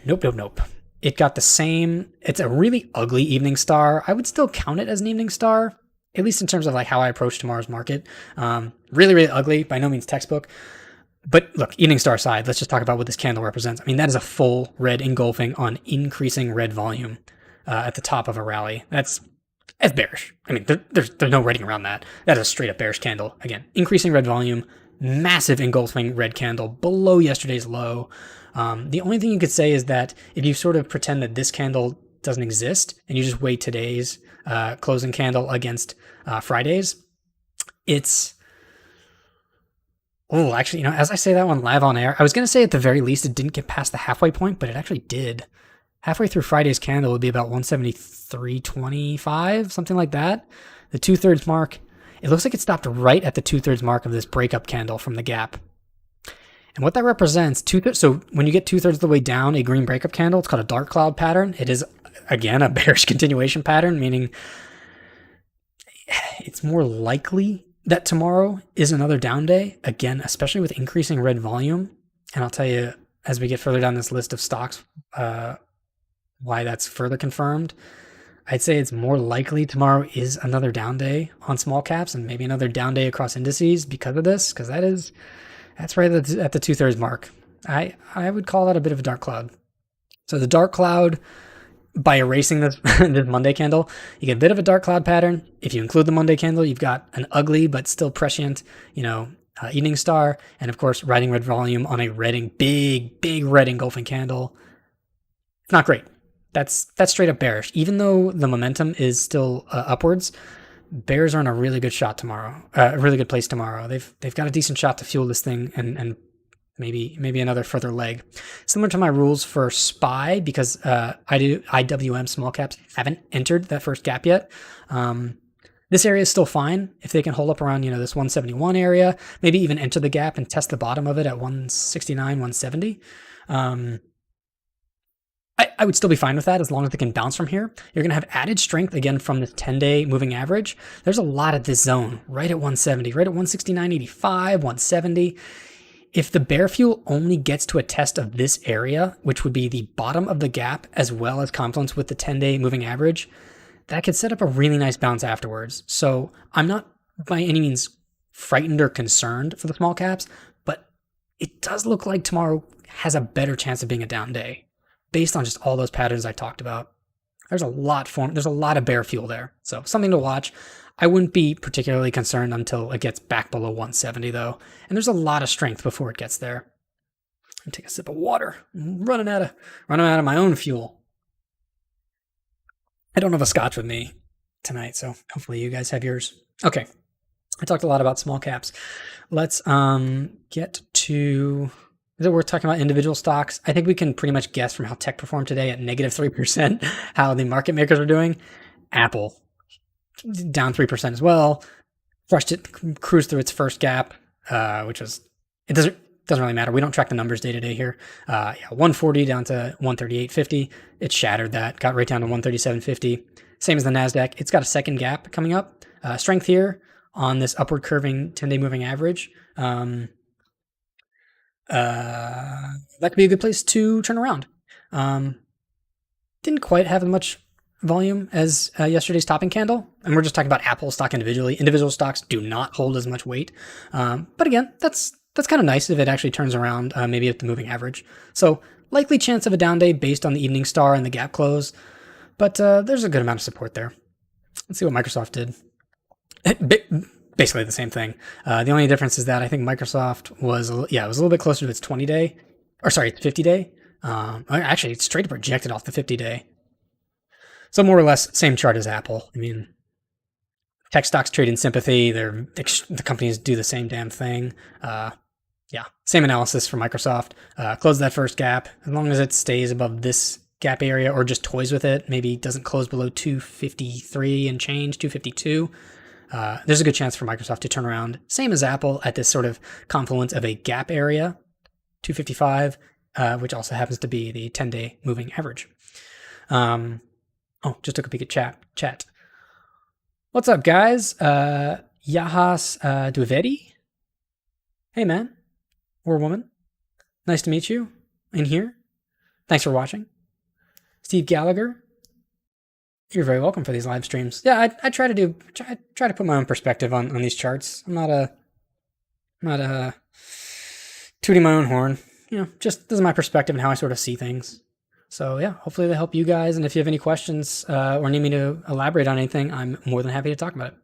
Nope. it got the same. It's a really ugly evening star. I would still count it as an evening star, at least in terms of like how I approach tomorrow's market. Really, really ugly. By no means textbook. But look, evening star aside, let's just talk about what this candle represents. I mean, that is a full red engulfing on increasing red volume at the top of a rally. That's bearish. I mean, there's no writing around that. That is a straight up bearish candle. Again, increasing red volume, massive engulfing red candle below yesterday's low. The only thing you could say is that if you sort of pretend that this candle doesn't exist and you just weigh today's closing candle against Friday's, it's actually, as I say that one live on air, I was going to say at the very least it didn't get past the halfway point, but it actually did. Halfway through Friday's candle would be about 173.25, something like that. The 2/3 mark, it looks like it stopped right at the 2/3 mark of this breakup candle from the gap. And what that represents, so when you get 2/3 of the way down a green breakup candle, it's called a dark cloud pattern. It is, again, a bearish continuation pattern, meaning it's more likely that tomorrow is another down day, again, especially with increasing red volume. And I'll tell you, as we get further down this list of stocks, why that's further confirmed. I'd say it's more likely tomorrow is another down day on small caps and maybe another down day across indices because of this, because that's right at the 2/3 mark. I would call that a bit of a dark cloud. So the dark cloud, by erasing this, this Monday candle, you get a bit of a dark cloud pattern. If you include the Monday candle, you've got an ugly but still prescient, evening star, and of course, riding red volume on a big red engulfing candle. It's not great. That's straight up bearish. Even though the momentum is still upwards, bears are in a really good shot tomorrow. A really good place tomorrow. They've got a decent shot to fuel this thing and maybe another further leg. Similar to my rules for SPY, because IWM small caps haven't entered that first gap yet. This area is still fine if they can hold up around this 171 area, maybe even enter the gap and test the bottom of it at 169, 170. I would still be fine with that as long as they can bounce from here. You're going to have added strength again from this 10-day moving average. There's a lot at this zone, right at 170, right at 169.85, 170. If the bear fuel only gets to a test of this area, which would be the bottom of the gap as well as confluence with the 10-day moving average, that could set up a really nice bounce afterwards. So I'm not by any means frightened or concerned for the small caps, but it does look like tomorrow has a better chance of being a down day based on just all those patterns I talked about. There's a lot of bear fuel there. So something to watch. I wouldn't be particularly concerned until it gets back below 170 though. And there's a lot of strength before it gets there. Let me take a sip of water. I'm running out of my own fuel. I don't have a scotch with me tonight, so hopefully you guys have yours. Okay. I talked a lot about small caps. Let's get to... Is it worth talking about individual stocks? I think we can pretty much guess from how tech performed today at negative 3% how the market makers are doing. Apple, down 3% as well. Cruised through its first gap, which was, it doesn't really matter. We don't track the numbers day to day here. 140 down to 138.50. It shattered that, got right down to 137.50. Same as the NASDAQ. It's got a second gap coming up. Strength here on this upward curving 10-day moving average. That could be a good place to turn around. Didn't quite have as much volume as yesterday's topping candle, and we're just talking about Apple stock individually. Individual stocks do not hold as much weight, but again, that's kind of nice if it actually turns around, maybe at the moving average. So likely chance of a down day based on the evening star and the gap close, but there's a good amount of support there. Let's see what Microsoft did. Basically the same thing. The only difference is that I think Microsoft was, it was a little bit closer to its 20-day, or sorry, its 50-day. Actually, it's straight up rejected off the 50-day. So more or less same chart as Apple. I mean, tech stocks trade in sympathy. The companies do the same damn thing. Same analysis for Microsoft. Close that first gap. As long as it stays above this gap area or just toys with it, maybe doesn't close below 253 and change, 252. There's a good chance for Microsoft to turn around. Same as Apple at this sort of confluence of a gap area, 255, which also happens to be the 10-day moving average. Just took a peek at chat. What's up, guys? Yahas Duvedi. Hey, man. Or woman. Nice to meet you in here. Thanks for watching. Steve Gallagher, you're very welcome for these live streams. Yeah, I try to put my own perspective on these charts. I'm not tooting my own horn. Just this is my perspective and how I sort of see things. So yeah, hopefully they help you guys. And if you have any questions or need me to elaborate on anything, I'm more than happy to talk about it.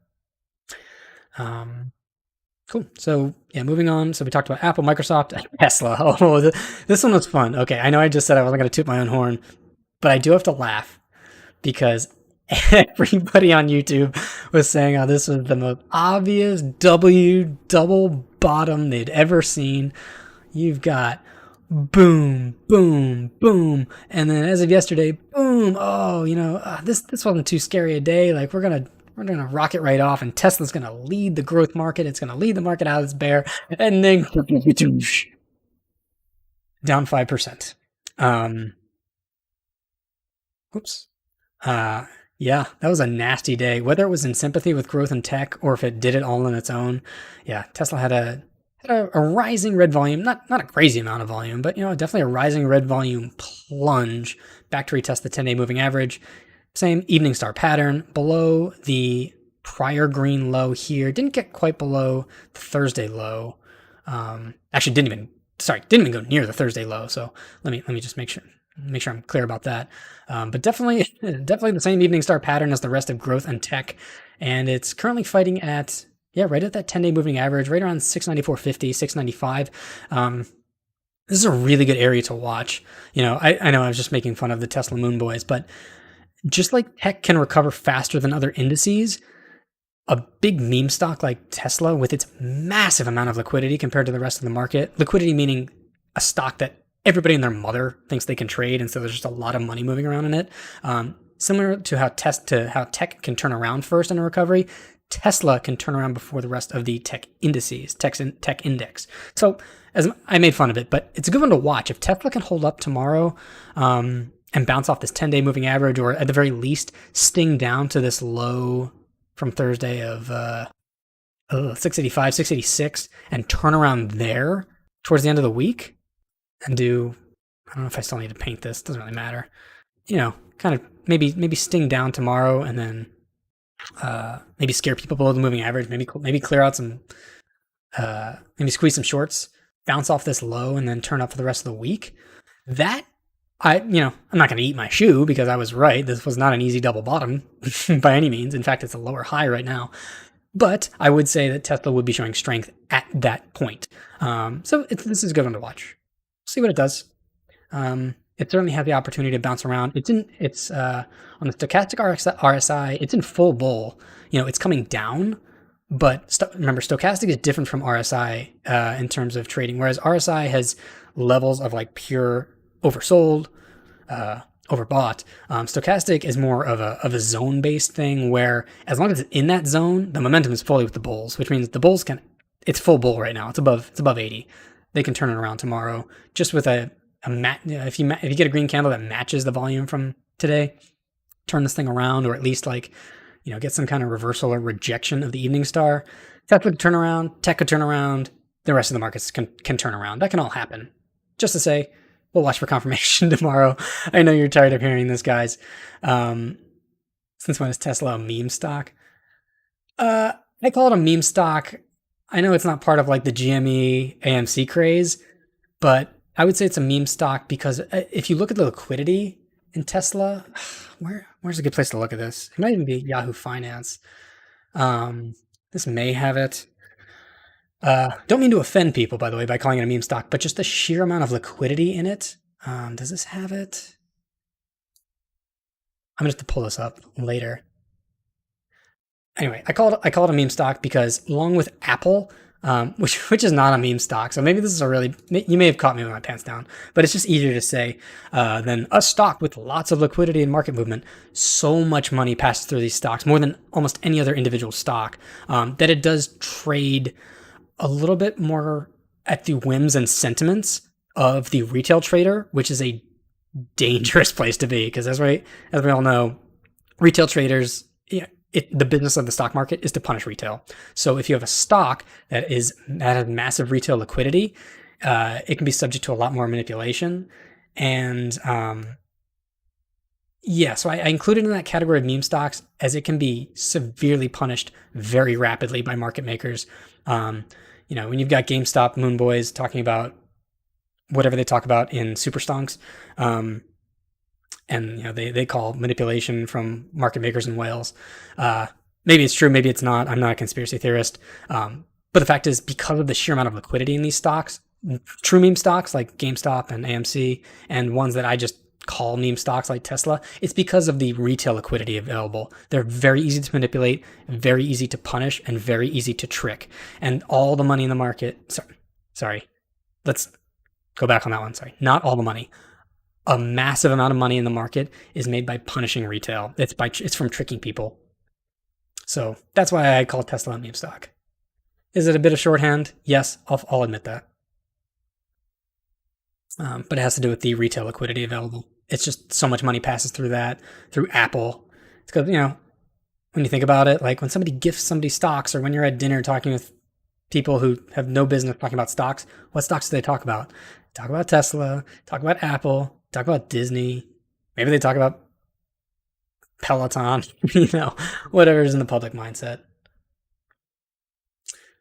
Cool. So yeah, moving on. So we talked about Apple, Microsoft, Tesla. Oh, this one was fun. Okay, I know I just said I wasn't going to toot my own horn, but I do have to laugh because everybody on YouTube was saying how this was the most obvious W double bottom they'd ever seen. You've got boom, boom, boom, and then as of yesterday, boom. Oh, this wasn't too scary a day. Like we're gonna rocket right off, and Tesla's gonna lead the growth market. It's gonna lead the market out of its bear, and then down 5%. Oops. Yeah, that was a nasty day. Whether it was in sympathy with growth in tech or if it did it all on its own, yeah, Tesla had a rising red volume, not a crazy amount of volume, but definitely a rising red volume plunge back to retest the 10-day moving average. Same evening star pattern below the prior green low here. Didn't get quite below the Thursday low. Actually, didn't even go near the Thursday low. So let me just make sure I'm clear about that. But definitely the same evening star pattern as the rest of growth and tech, and it's currently fighting at right at that 10-day moving average, right around 694.50, 695. This is a really good area to watch. I know I was just making fun of the Tesla Moon Boys, but just like tech can recover faster than other indices, a big meme stock like Tesla, with its massive amount of liquidity compared to the rest of the market, liquidity meaning a stock that everybody and their mother thinks they can trade, and so there's just a lot of money moving around in it. Similar to how tech can turn around first in a recovery, Tesla can turn around before the rest of the tech indices, tech index. So as I made fun of it, but it's a good one to watch. If Tesla can hold up tomorrow and bounce off this 10-day moving average, or at the very least sting down to this low from Thursday of 685, 686, and turn around there towards the end of the week and do, I don't know if I still need to paint this, doesn't really matter. Kind of maybe sting down tomorrow and then maybe scare people below the moving average, maybe clear out some, maybe squeeze some shorts, bounce off this low, and then turn up for the rest of the week. That I'm not going to eat my shoe because I was right. This was not an easy double bottom by any means. In fact, it's a lower high right now. But I would say that Tesla would be showing strength at that point. So this is a good one to watch. See what it does. It certainly had the opportunity to bounce around. It's on the stochastic RSI. It's in full bull. It's coming down, but remember, stochastic is different from RSI in terms of trading. Whereas RSI has levels of like pure oversold, overbought. Stochastic is more of a zone based thing where as long as it's in that zone, the momentum is fully with the bulls, which means the bulls it's full bull right now. It's above 80. They can turn it around tomorrow just with if you get a green candle that matches the volume from today, turn this thing around, or at least get some kind of reversal or rejection of the evening star. Tesla could turn around, tech could turn around, the rest of the markets can turn around. That can all happen. Just to say, we'll watch for confirmation tomorrow. I know you're tired of hearing this, guys. Since when is Tesla a meme stock? I call it a meme stock. I know it's not part of like the GME AMC craze, but I would say it's a meme stock because if you look at the liquidity in Tesla, where's a good place to look at this? It might even be Yahoo Finance. This may have it. Don't mean to offend people, by the way, by calling it a meme stock, but just the sheer amount of liquidity in it. Does this have it? I'm going to have to pull this up later. Anyway, I call it a meme stock because along with Apple, which is not a meme stock, so maybe this is you may have caught me with my pants down, but it's just easier to say than a stock with lots of liquidity and market movement. So much money passes through these stocks, more than almost any other individual stock, that it does trade a little bit more at the whims and sentiments of the retail trader, which is a dangerous place to be because as we all know, retail traders, the business of the stock market is to punish retail. So if you have a stock that has massive retail liquidity, it can be subject to a lot more manipulation. And Yeah, so I included in that category of meme stocks as it can be severely punished very rapidly by market makers. Um, when you've got GameStop Moon Boys talking about whatever they talk about in super stonks, um, and they call manipulation from market makers in whales. Uh, Maybe it's true, maybe it's not. I'm not a conspiracy theorist, but the fact is, because of the sheer amount of liquidity in these stocks, true meme stocks like GameStop and AMC, and ones that I just call meme stocks like Tesla, it's because of the retail liquidity available. They're very easy to manipulate, very easy to punish, and very easy to trick. And all the money in the market. Sorry. Let's go back on that one. Sorry, not all the money. A massive amount of money in the market is made by punishing retail. It's from tricking people. So that's why I call Tesla a meme stock. Is it a bit of shorthand? Yes, I'll admit that. But it has to do with the retail liquidity available. It's just so much money passes through that, through Apple. It's because, when you think about it, like when somebody gifts somebody stocks or when you're at dinner talking with people who have no business talking about stocks, what stocks do they talk about? Talk about Tesla, talk about Apple, talk about Disney. Maybe they talk about Peloton, whatever's in the public mindset.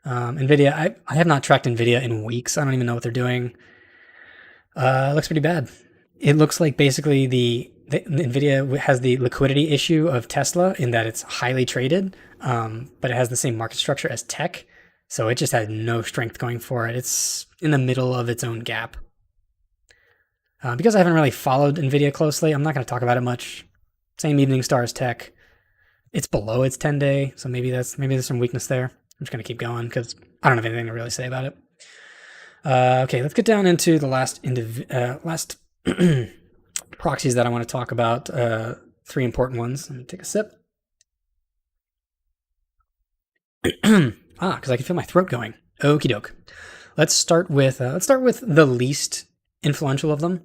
Nvidia, I have not tracked Nvidia in weeks. I don't even know what they're doing. It looks pretty bad. It looks like basically the Nvidia has the liquidity issue of Tesla in that it's highly traded, but it has the same market structure as tech. So it just has no strength going for it. It's in the middle of its own gap. Because I haven't really followed Nvidia closely, I'm not going to talk about it much. Same evening stars tech. It's below its 10-day, so maybe there's some weakness there. I'm just going to keep going because I don't have anything to really say about it. Okay, let's get down into the last proxies that I want to talk about. Three important ones. Let me take a sip. Because I can feel my throat going. Okie doke. Let's start with the least influential of them.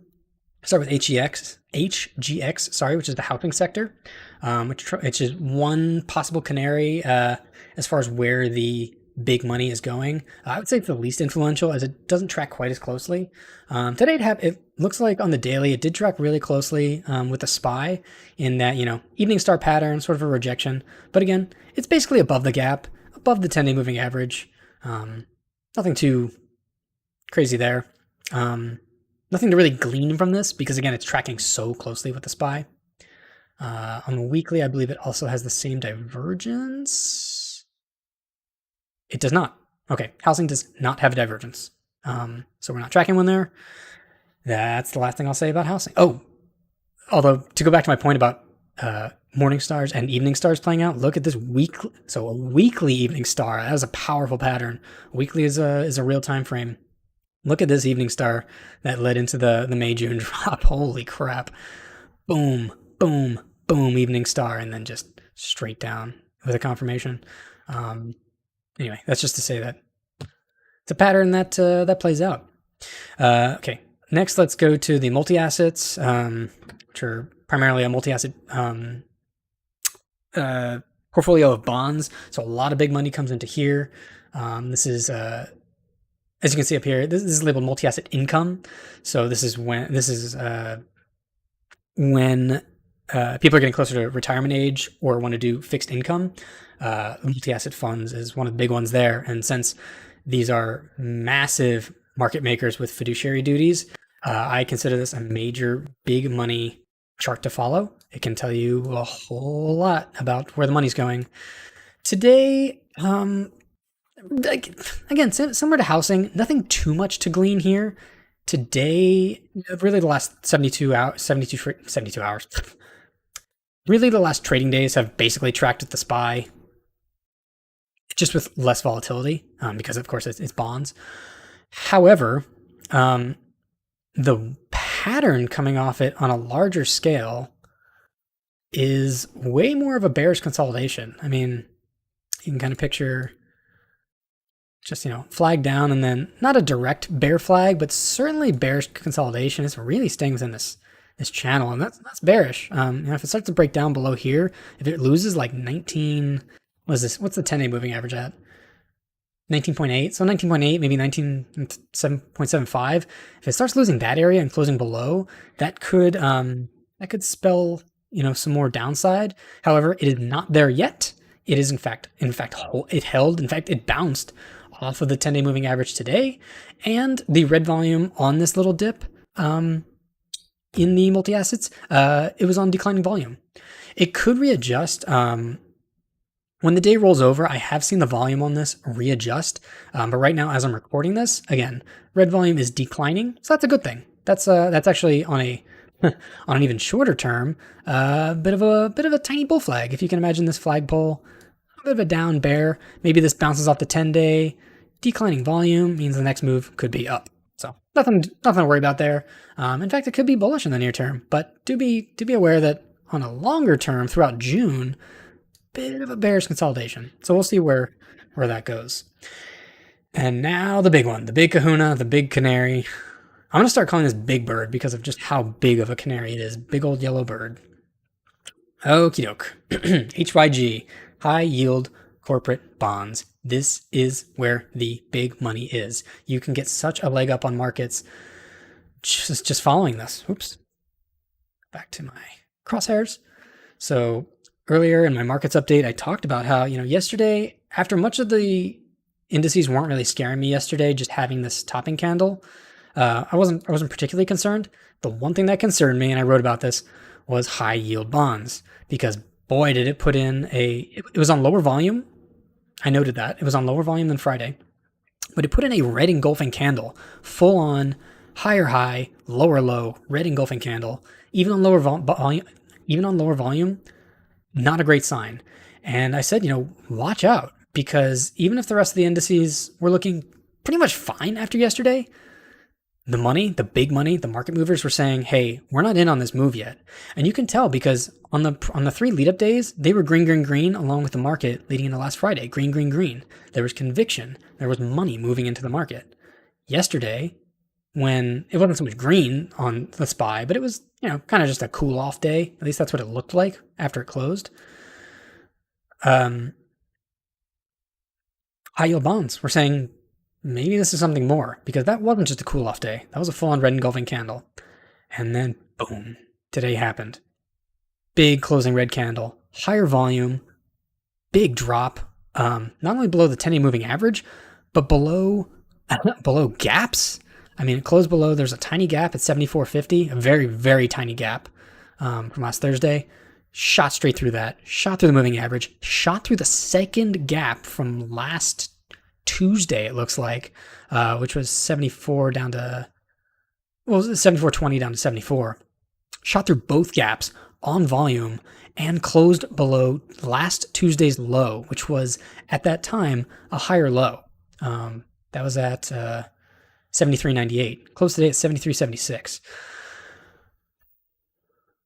Start with HGX, sorry, which is the housing sector, which is one possible canary as far as where the big money is going. I would say it's the least influential as it doesn't track quite as closely. Today it looks like on the daily it did track really closely with the SPY in that, evening star pattern, sort of a rejection. But again, it's basically above the gap, above the 10-day moving average. Nothing too crazy there. Nothing to really glean from this because, again, it's tracking so closely with the SPY. On the weekly, I believe it also has the same divergence. It does not. Okay, housing does not have a divergence. So we're not tracking one there. That's the last thing I'll say about housing. Oh, although to go back to my point about morning stars and evening stars playing out, look at this weekly. So a weekly evening star, that is a powerful pattern. Weekly is a real time frame. Look at this evening star that led into the May-June drop. Holy crap. Boom, boom, boom, evening star, and then just straight down with a confirmation. Anyway, that's just to say that it's a pattern that plays out. Okay, next let's go to the multi-assets, which are primarily a multi-asset portfolio of bonds. So a lot of big money comes into here. This is as you can see up here, this is labeled multi-asset income. So this is when people are getting closer to retirement age or want to do fixed income. Multi-asset funds is one of the big ones there. And since these are massive market makers with fiduciary duties, I consider this a major big money chart to follow. It can tell you a whole lot about where the money's going. Today, again, similar to housing, nothing too much to glean here. Today, really the last 72 hours, really the last trading days have basically tracked with the SPY, just with less volatility, because of course it's bonds. However, the pattern coming off it on a larger scale is way more of a bearish consolidation. I mean, you can kind of picture just, flag down and then not a direct bear flag, but certainly bearish consolidation. It's really staying within this channel, and that's bearish. If it starts to break down below here, if it loses like 19, what's the 10-day moving average at? 19.8, so 19.8, maybe 19.75. If it starts losing that area and closing below, that could spell some more downside. However, it is not there yet. It is in fact, it held. In fact, it bounced off of the 10-day moving average today, and the red volume on this little dip in the multi-assets, it was on declining volume. It could readjust. When the day rolls over, I have seen the volume on this readjust, but right now, as I'm recording this, again, red volume is declining, so that's a good thing. That's actually on a on an even shorter term, bit of a tiny bull flag. If you can imagine this flagpole, a bit of a down bear. Maybe this bounces off the 10-day. Declining volume means the next move could be up. So nothing to worry about there. In fact, it could be bullish in the near term, but do be aware that on a longer term throughout June, bit of a bearish consolidation. So we'll see where that goes. And now the big one, the big kahuna, the big canary. I'm going to start calling this Big Bird because of just how big of a canary it is. Big old yellow bird. Okie doke. HYG, high yield corporate bonds. This is where the big money is. You can get such a leg up on markets just following this. Oops. Back to my crosshairs. So earlier in my markets update, I talked about how, yesterday, after much of the indices weren't really scaring me yesterday, just having this topping candle, I wasn't particularly concerned. The one thing that concerned me, and I wrote about this, was high yield bonds, because boy, did it put in it was on lower volume. I noted that it was on lower volume than Friday, but it put in a red engulfing candle, full on higher high, lower low, red engulfing candle, even on lower volume, not a great sign. And I said, watch out, because even if the rest of the indices were looking pretty much fine after yesterday, the big money, the market movers were saying, hey, we're not in on this move yet. And you can tell because on the 3 lead up days, they were green along with the market leading into last Friday. Green. There was conviction. There was money moving into the market. Yesterday, when it wasn't so much green on the SPY, but it was, kind of just a cool off day. At least that's what it looked like after it closed. High yield bonds were saying, maybe this is something more, because that wasn't just a cool off day. That was a full on red engulfing candle. And then boom, today happened. Big closing red candle, higher volume, big drop, not only below the 10-day moving average, but below gaps. I mean, it closed below, there's a tiny gap at 74.50, a very, very tiny gap from last Thursday. Shot straight through that, shot through the moving average, shot through the second gap from last Tuesday, it looks like, which was 74 down to, 74.20 down to 74. Shot through both gaps on volume and closed below last Tuesday's low, which was at that time a higher low. That was at 73.98. Closed today at 73.76.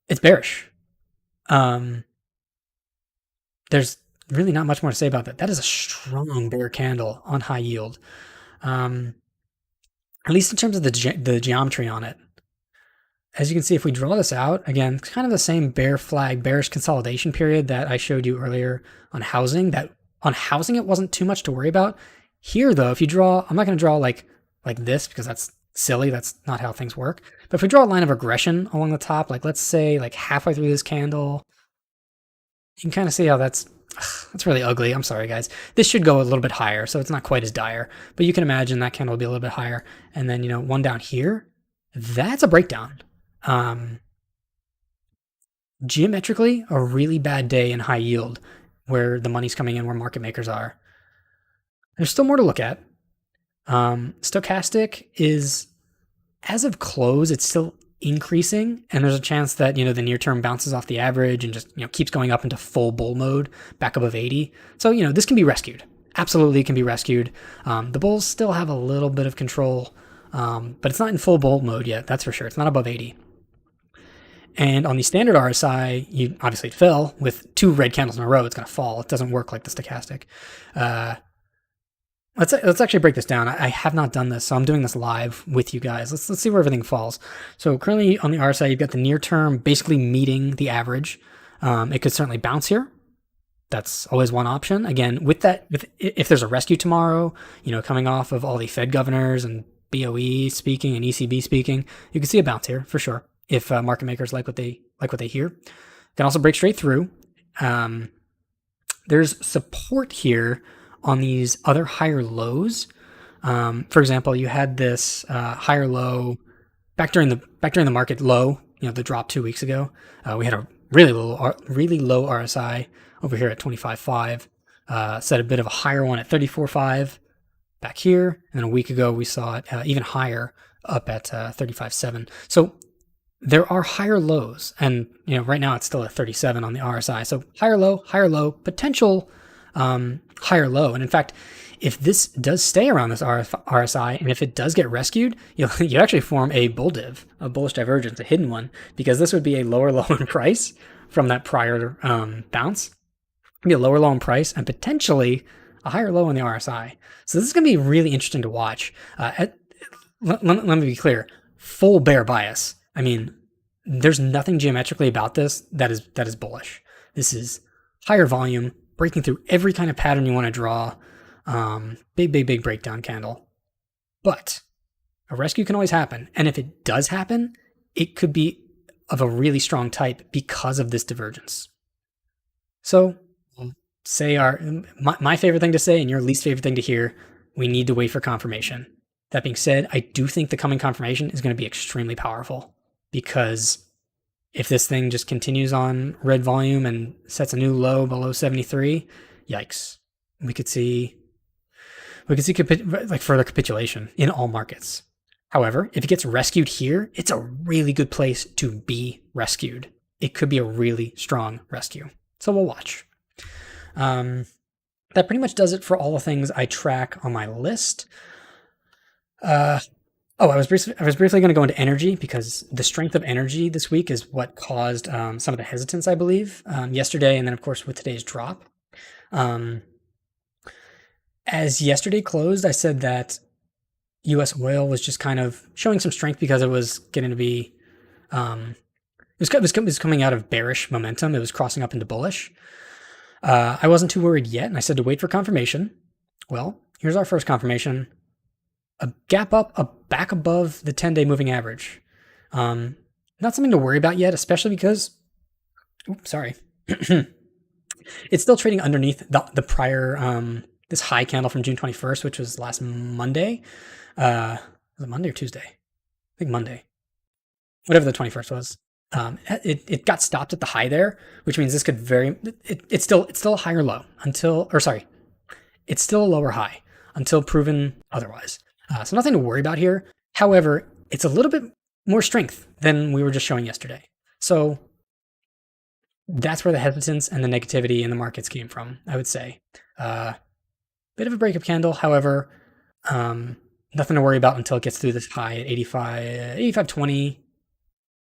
It's bearish. There's really not much more to say about that. That is a strong bear candle on high yield, at least in terms of the geometry on it. As you can see, if we draw this out, again, it's kind of the same bear flag, bearish consolidation period that I showed you earlier on housing. That on housing, it wasn't too much to worry about. Here, though, if you draw, I'm not going to draw like this because that's silly. That's not how things work. But if we draw a line of regression along the top, like let's say like halfway through this candle, you can kind of see how that's really ugly. I'm sorry, guys. This should go a little bit higher, so it's not quite as dire. But you can imagine that candle will be a little bit higher. And then, one down here, that's a breakdown. Geometrically, a really bad day in high yield where the money's coming in, where market makers are. There's still more to look at. Stochastic is, as of close, it's still increasing, and there's a chance that the near term bounces off the average and just keeps going up into full bull mode back above 80. So this can be rescued. Absolutely can be rescued. The bulls still have a little bit of control, but it's not in full bull mode yet. That's for sure. It's not above 80. And on the standard RSI, obviously it fell with 2 red candles in a row. It's going to fall. It doesn't work like the stochastic. Let's actually break this down. I have not done this, so I'm doing this live with you guys. Let's see where everything falls. So currently on the RSI, you've got the near term basically meeting the average. It could certainly bounce here. That's always one option. Again, if there's a rescue tomorrow, coming off of all the Fed governors and BOE speaking and ECB speaking, you can see a bounce here for sure if market makers like what they hear. Can also break straight through. There's support here on these other higher lows. For example, you had this higher low back during the market low. The drop 2 weeks ago. We had a really low RSI over here at 25.5. Set a bit of a higher one at 34.5 back here, and then a week ago we saw it even higher up at 35.7. So there are higher lows, and right now it's still at 37 on the RSI. So higher low, potential higher low. And in fact, if this does stay around this RSI, and if it does get rescued, you actually form a bull div, a bullish divergence, a hidden one, because this would be a lower low in price from that prior bounce. It'd be a lower low in price and potentially a higher low in the RSI. So this is going to be really interesting to watch. Let me be clear, full bear bias. I mean, there's nothing geometrically about this that is bullish. This is higher volume, breaking through every kind of pattern you want to draw. Big breakdown candle. But a rescue can always happen. And if it does happen, it could be of a really strong type because of this divergence. So say my favorite thing to say and your least favorite thing to hear, we need to wait for confirmation. That being said, I do think the coming confirmation is going to be extremely powerful, because if this thing just continues on red volume and sets a new low below 73, yikes. We could see further capitulation in all markets. However, if it gets rescued here, it's a really good place to be rescued. It could be a really strong rescue. So we'll watch. That pretty much does it for all the things I track on my list. I was briefly going to go into energy, because the strength of energy this week is what caused some of the hesitance, I believe, yesterday, and then of course with today's drop. As yesterday closed, I said that U.S. oil was just kind of showing some strength because it was getting to be, it was coming out of bearish momentum. It was crossing up into bullish. I wasn't too worried yet, and I said to wait for confirmation. Well, here's our first confirmation. A gap up, a back above the 10-day moving average. Not something to worry about yet, especially because, it's still trading underneath the prior, this high candle from June 21st, which was last Monday. Was it Monday or Tuesday? I think Monday. Whatever the 21st was. It got stopped at the high there, which means this could it's still a higher low it's still a lower high until proven otherwise. So nothing to worry about here. However, it's a little bit more strength than we were just showing yesterday. So that's where the hesitance and the negativity in the markets came from, I would say. Bit of a breakup candle, however, nothing to worry about until it gets through this high at 85.20,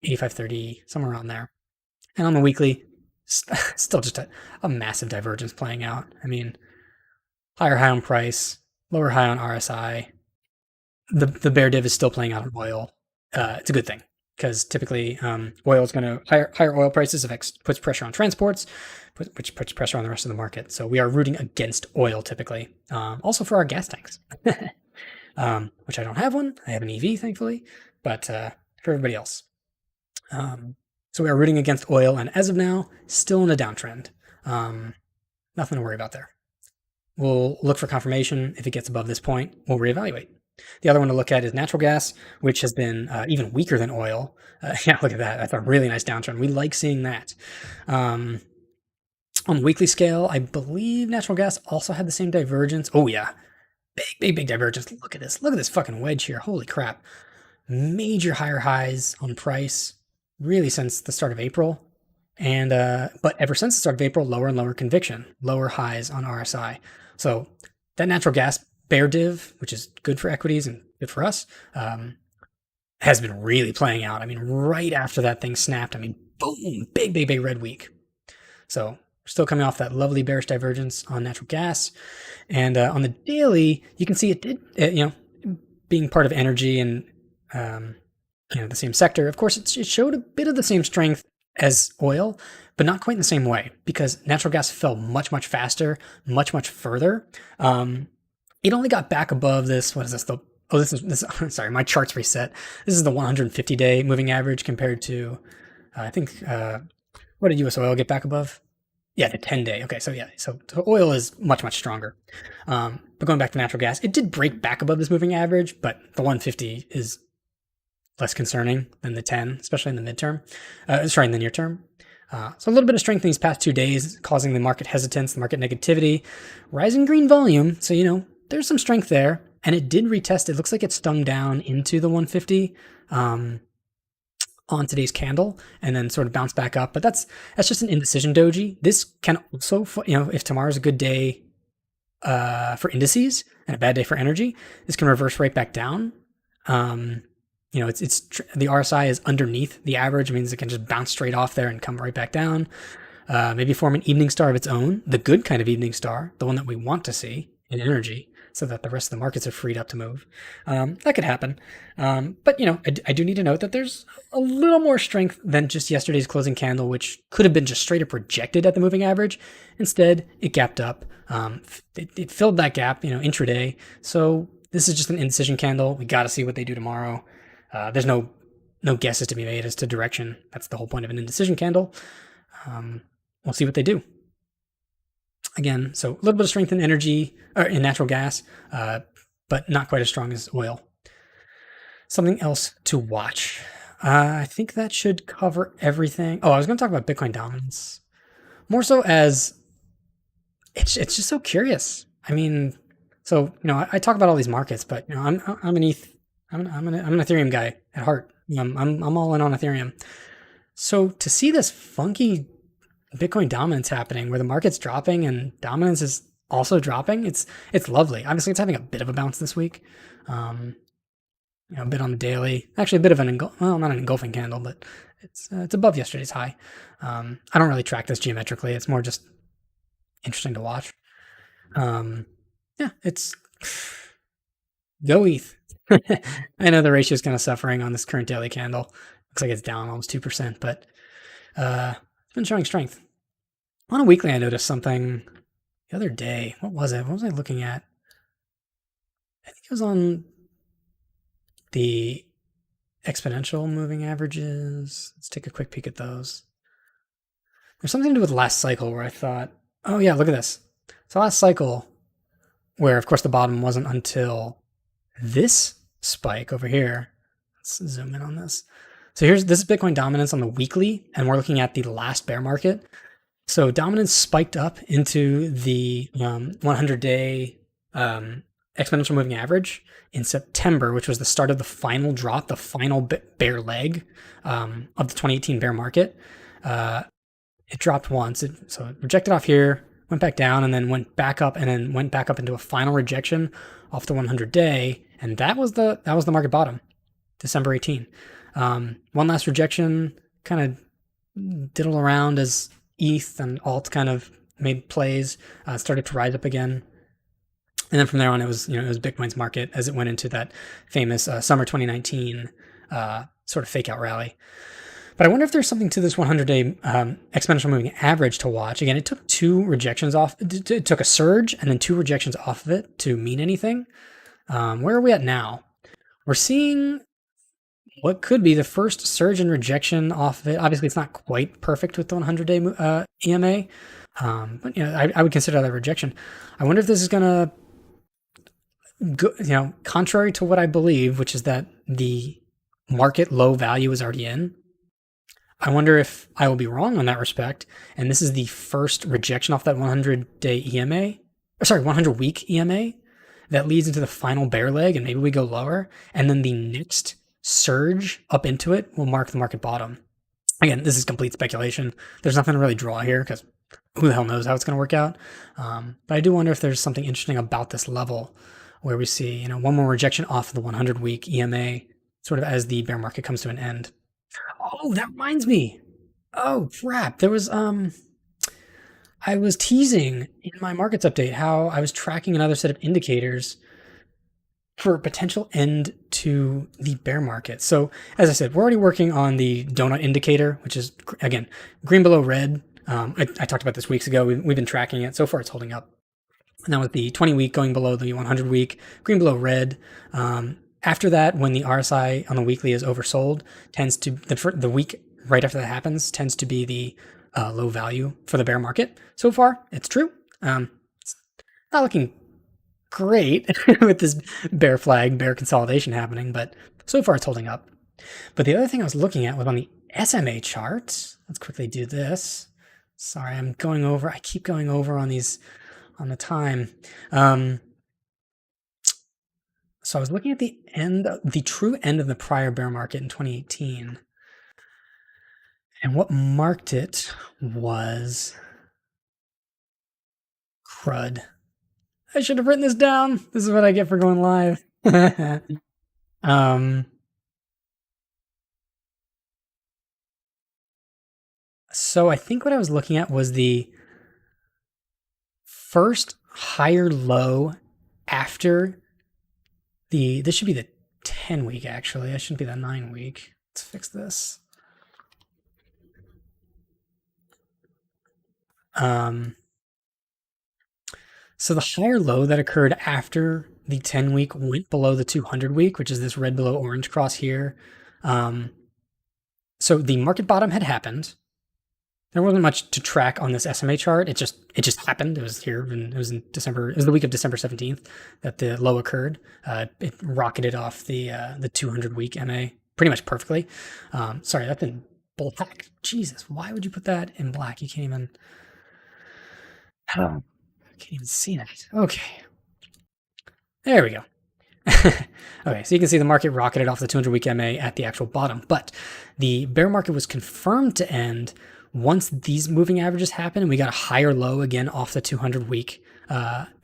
85.30, somewhere around there. And on the weekly, still just a massive divergence playing out. I mean, higher high on price, lower high on RSI. The bear div is still playing out on oil. It's a good thing, because typically oil is going to higher oil prices puts pressure on transports, which puts pressure on the rest of the market. So we are rooting against oil typically. Also for our gas tanks, which I don't have one. I have an EV, thankfully, but for everybody else. So we are rooting against oil, and as of now, still in a downtrend. Nothing to worry about there. We'll look for confirmation. If it gets above this point, we'll reevaluate. The other one to look at is natural gas, which has been even weaker than oil. Yeah, look at that. That's a really nice downtrend. We like seeing that. On the weekly scale, I believe natural gas also had the same divergence. Oh yeah, big divergence. Look at this. Look at this fucking wedge here. Holy crap. Major higher highs on price, really since the start of April. And but ever since the start of April, lower and lower conviction, lower highs on RSI. So that natural gas bear div, which is good for equities and good for us, has been really playing out. I mean, right after that thing snapped, I mean, boom, big red week. So we're still coming off that lovely bearish divergence on natural gas. And on the daily, you can see it did, being part of energy and, the same sector. Of course, it showed a bit of the same strength as oil, but not quite in the same way, because natural gas fell much faster, much further. It only got back above this. What is this? This. Sorry, my chart's reset. This is the 150-day moving average compared to, I think, what What did U.S. oil get back above? Yeah, the 10-day. Okay, so yeah, so oil is much, much stronger. But going back to natural gas, it did break back above this moving average, but the 150 is less concerning than the 10, especially in the midterm. In the near term. So a little bit of strength in these past 2 days, causing the market hesitance, the market negativity, rising green volume. So, there's some strength there. And it did retest. It looks like it stung down into the 150 on today's candle and then sort of bounced back up. But that's just an indecision doji. This can also, if tomorrow's a good day for indices and a bad day for energy, this can reverse right back down. It's the RSI is underneath the average, means it can just bounce straight off there and come right back down. Maybe form an evening star of its own, the good kind of evening star, the one that we want to see in energy, so that the rest of the markets are freed up to move. That could happen. But, I do need to note that there's a little more strength than just yesterday's closing candle, which could have been just straight up rejected at the moving average. Instead, it gapped up. It filled that gap, intraday. So this is just an indecision candle. We got to see what they do tomorrow. There's no guesses to be made as to direction. That's the whole point of an indecision candle. We'll see what they do. Again, so a little bit of strength in energy, or in natural gas, but not quite as strong as oil. Something else to watch. I think that should cover everything. Oh, I was going to talk about Bitcoin dominance. More so as it's just so curious. I mean, so, I talk about all these markets, but, I'm an Ethereum guy at heart. I'm all in on Ethereum. So to see this funky Bitcoin dominance happening, where the market's dropping and dominance is also dropping, it's lovely. Obviously, it's having a bit of a bounce this week. A bit on the daily. Actually, a bit of not an engulfing candle, but it's above yesterday's high. I don't really track this geometrically. It's more just interesting to watch. It's go ETH. I know the ratio is kind of suffering on this current daily candle. Looks like it's down almost 2%, but it's been showing strength. On a weekly, I noticed something the other day. What was it? What was I looking at? I think it was on the exponential moving averages. Let's take a quick peek at those. There's something to do with last cycle where I thought, oh yeah, look at this. So last cycle, where of course the bottom wasn't until this spike over here. Let's zoom in on this. So this is Bitcoin dominance on the weekly, and we're looking at the last bear market. So dominance spiked up into the 100-day exponential moving average in September, which was the start of the final drop, the final bear leg of the 2018 bear market. It dropped once, so it rejected off here, went back down, and then went back up, and then went back up into a final rejection off the 100-day, and that was the market bottom, December 18. One last rejection, kind of diddled around as ETH and alt kind of made plays, started to rise up again. And then from there on, it was Bitcoin's market as it went into that famous summer 2019 sort of fake out rally. But I wonder if there's something to this 100-day exponential moving average to watch. Again, it took two rejections off. It took a surge and then two rejections off of it to mean anything. Where are we at now? We're seeing what could be the first surge and rejection off of it. Obviously, it's not quite perfect with the 100-day EMA, but I would consider that a rejection. I wonder if this is going to go, contrary to what I believe, which is that the market low value is already in. I wonder if I will be wrong on that respect, and this is the first rejection off that 100-day EMA, 100-week EMA, that leads into the final bear leg, and maybe we go lower, and then the next surge up into it will mark the market bottom. Again, this is complete speculation. There's nothing to really draw here because who the hell knows how it's going to work out. But I do wonder if there's something interesting about this level where we see, one more rejection off the 100-week EMA, sort of as the bear market comes to an end. Oh, that reminds me. Oh, crap. There was, I was teasing in my markets update how I was tracking another set of indicators for a potential end to the bear market. So, as I said, we're already working on the donut indicator, which is, again, green below red. I talked about this weeks ago. We've been tracking it. So far, it's holding up. Now with the 20-week going below the 100-week, green below red. After that, when the RSI on the weekly is oversold, tends to the week right after that happens tends to be the low value for the bear market. So far, it's true. It's not looking great with this bear consolidation happening, but so far it's holding up. But the other thing I was looking at was on the SMA chart. Let's quickly do this. Sorry, I keep going over on the time. So I was looking at the true end of the prior bear market in 2018. And what marked it was crud. I should have written this down. This is what I get for going live. So I think what I was looking at was the first higher low after this should be the 10 week actually. It shouldn't be the 9 week. Let's fix this. So the higher low that occurred after the 10 week went below the 200 week, which is this red below orange cross here. So the market bottom had happened. There wasn't much to track on this SMA chart. It just happened. It was here, and it was in December. It was the week of December 17th that the low occurred. It rocketed off the 200 week MA pretty much perfectly. Sorry, that's in black. Jesus, why would you put that in black? You can't even. I can't even see that. Okay, there we go. Okay, so you can see the market rocketed off the 200 week MA at the actual bottom, but the bear market was confirmed to end once these moving averages happened and we got a higher low again off the 200 week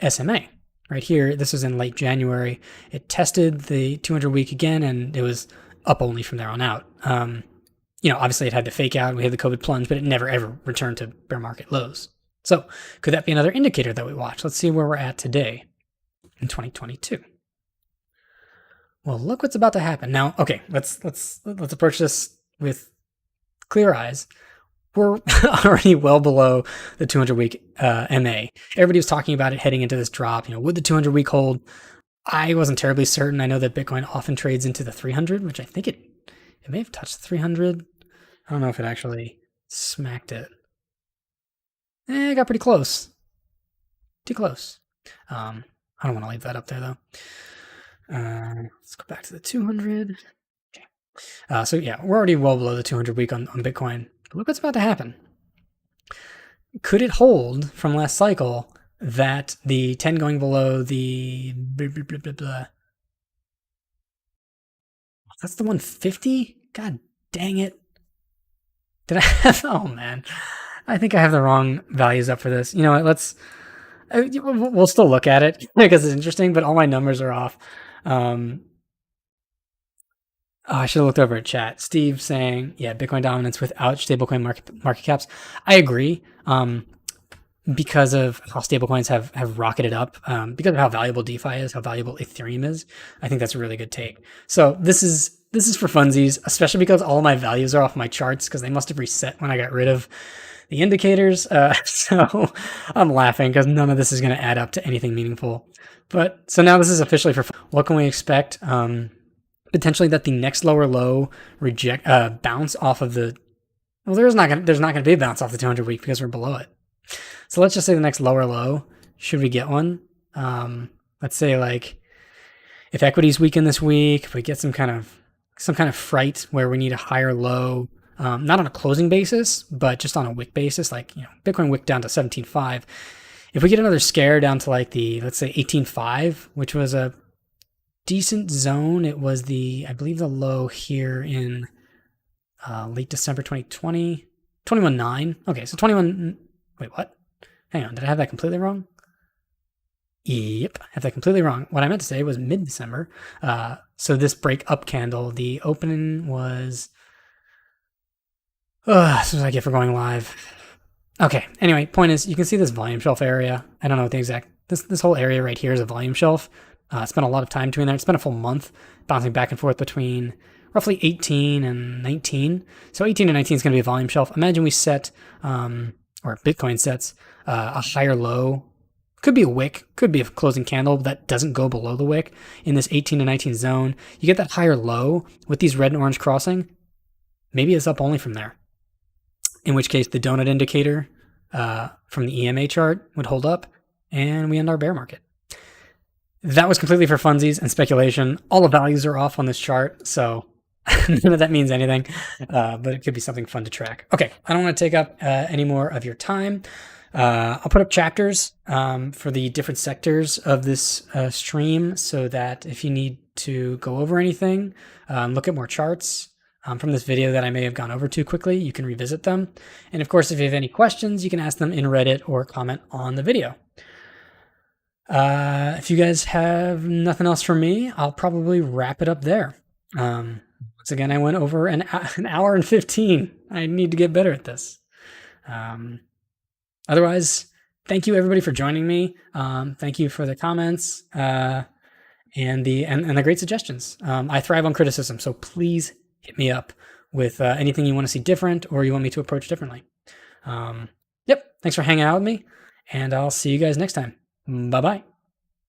SMA. Right here, this was in late January. It tested the 200 week again and it was up only from there on out. Obviously it had the fake out, we had the COVID plunge, but it never ever returned to bear market lows. So could that be another indicator that we watch? Let's see where we're at today in 2022. Well, look what's about to happen. Now, okay, let's approach this with clear eyes. We're already well below the 200 week MA. Everybody was talking about it heading into this drop. Would the 200 week hold? I wasn't terribly certain. I know that Bitcoin often trades into the 300, which I think it may have touched 300. I don't know if it actually smacked it. It got pretty close. Too close. I don't want to leave that up there though. Let's go back to the 200. Okay. So yeah, we're already well below the 200 week on Bitcoin. But look what's about to happen. Could it hold from last cycle that the 10 going below the that's the 150? God dang it. Did I have, oh man. I think I have the wrong values up for this. You know what, we'll still look at it because it's interesting, but all my numbers are off. I should have looked over at chat. Steve saying, yeah, Bitcoin dominance without stablecoin market caps. I agree. Because of how stablecoins have rocketed up, because of how valuable DeFi is, how valuable Ethereum is. I think that's a really good take. So this is for funsies, especially because all my values are off my charts because they must have reset when I got rid of the indicators. So I'm laughing because none of this is going to add up to anything meaningful. But so now this is officially for what can we expect? Potentially that the next lower low bounce off of the. Well, there's not going to be a bounce off the 200 week because we're below it. So let's just say the next lower low, should we get one? Let's say like if equities weaken this week, if we get some kind of fright where we need a higher low, not on a closing basis, but just on a wick basis, like Bitcoin wick down to 17.5. If we get another scare down to like let's say 18.5, which was a decent zone, it was I believe the low here in late December 2020, 21.9. Okay, so 21. Wait, what? Hang on, did I have that completely wrong? Yep, I have that completely wrong. What I meant to say was mid-December. So this break up candle, the opening was... this is what I get for going live. Okay, anyway, point is, you can see this volume shelf area. I don't know what the exact... This whole area right here is a volume shelf. Spent a lot of time between there. It's been a full month bouncing back and forth between roughly 18 and 19. So 18 and 19 is going to be a volume shelf. Imagine we set... or Bitcoin sets a higher low, could be a wick, could be a closing candle that doesn't go below the wick in this 18 to 19 zone. You get that higher low with these red and orange crossing. Maybe it's up only from there. in which case the donut indicator from the EMA chart would hold up, and we end our bear market. That was completely for funsies and speculation. All the values are off on this chart, so none of that means anything, but it could be something fun to track. Okay, I don't want to take up any more of your time. I'll put up chapters for the different sectors of this stream so that if you need to go over anything, look at more charts from this video that I may have gone over too quickly, you can revisit them. And of course, if you have any questions, you can ask them in Reddit or comment on the video. If you guys have nothing else for me, I'll probably wrap it up there. Once again, I went over an hour and 15. I need to get better at this. Otherwise, thank you everybody for joining me. Thank you for the comments and the great suggestions. I thrive on criticism, so please hit me up with anything you want to see different or you want me to approach differently. Yep, thanks for hanging out with me, and I'll see you guys next time. Bye-bye.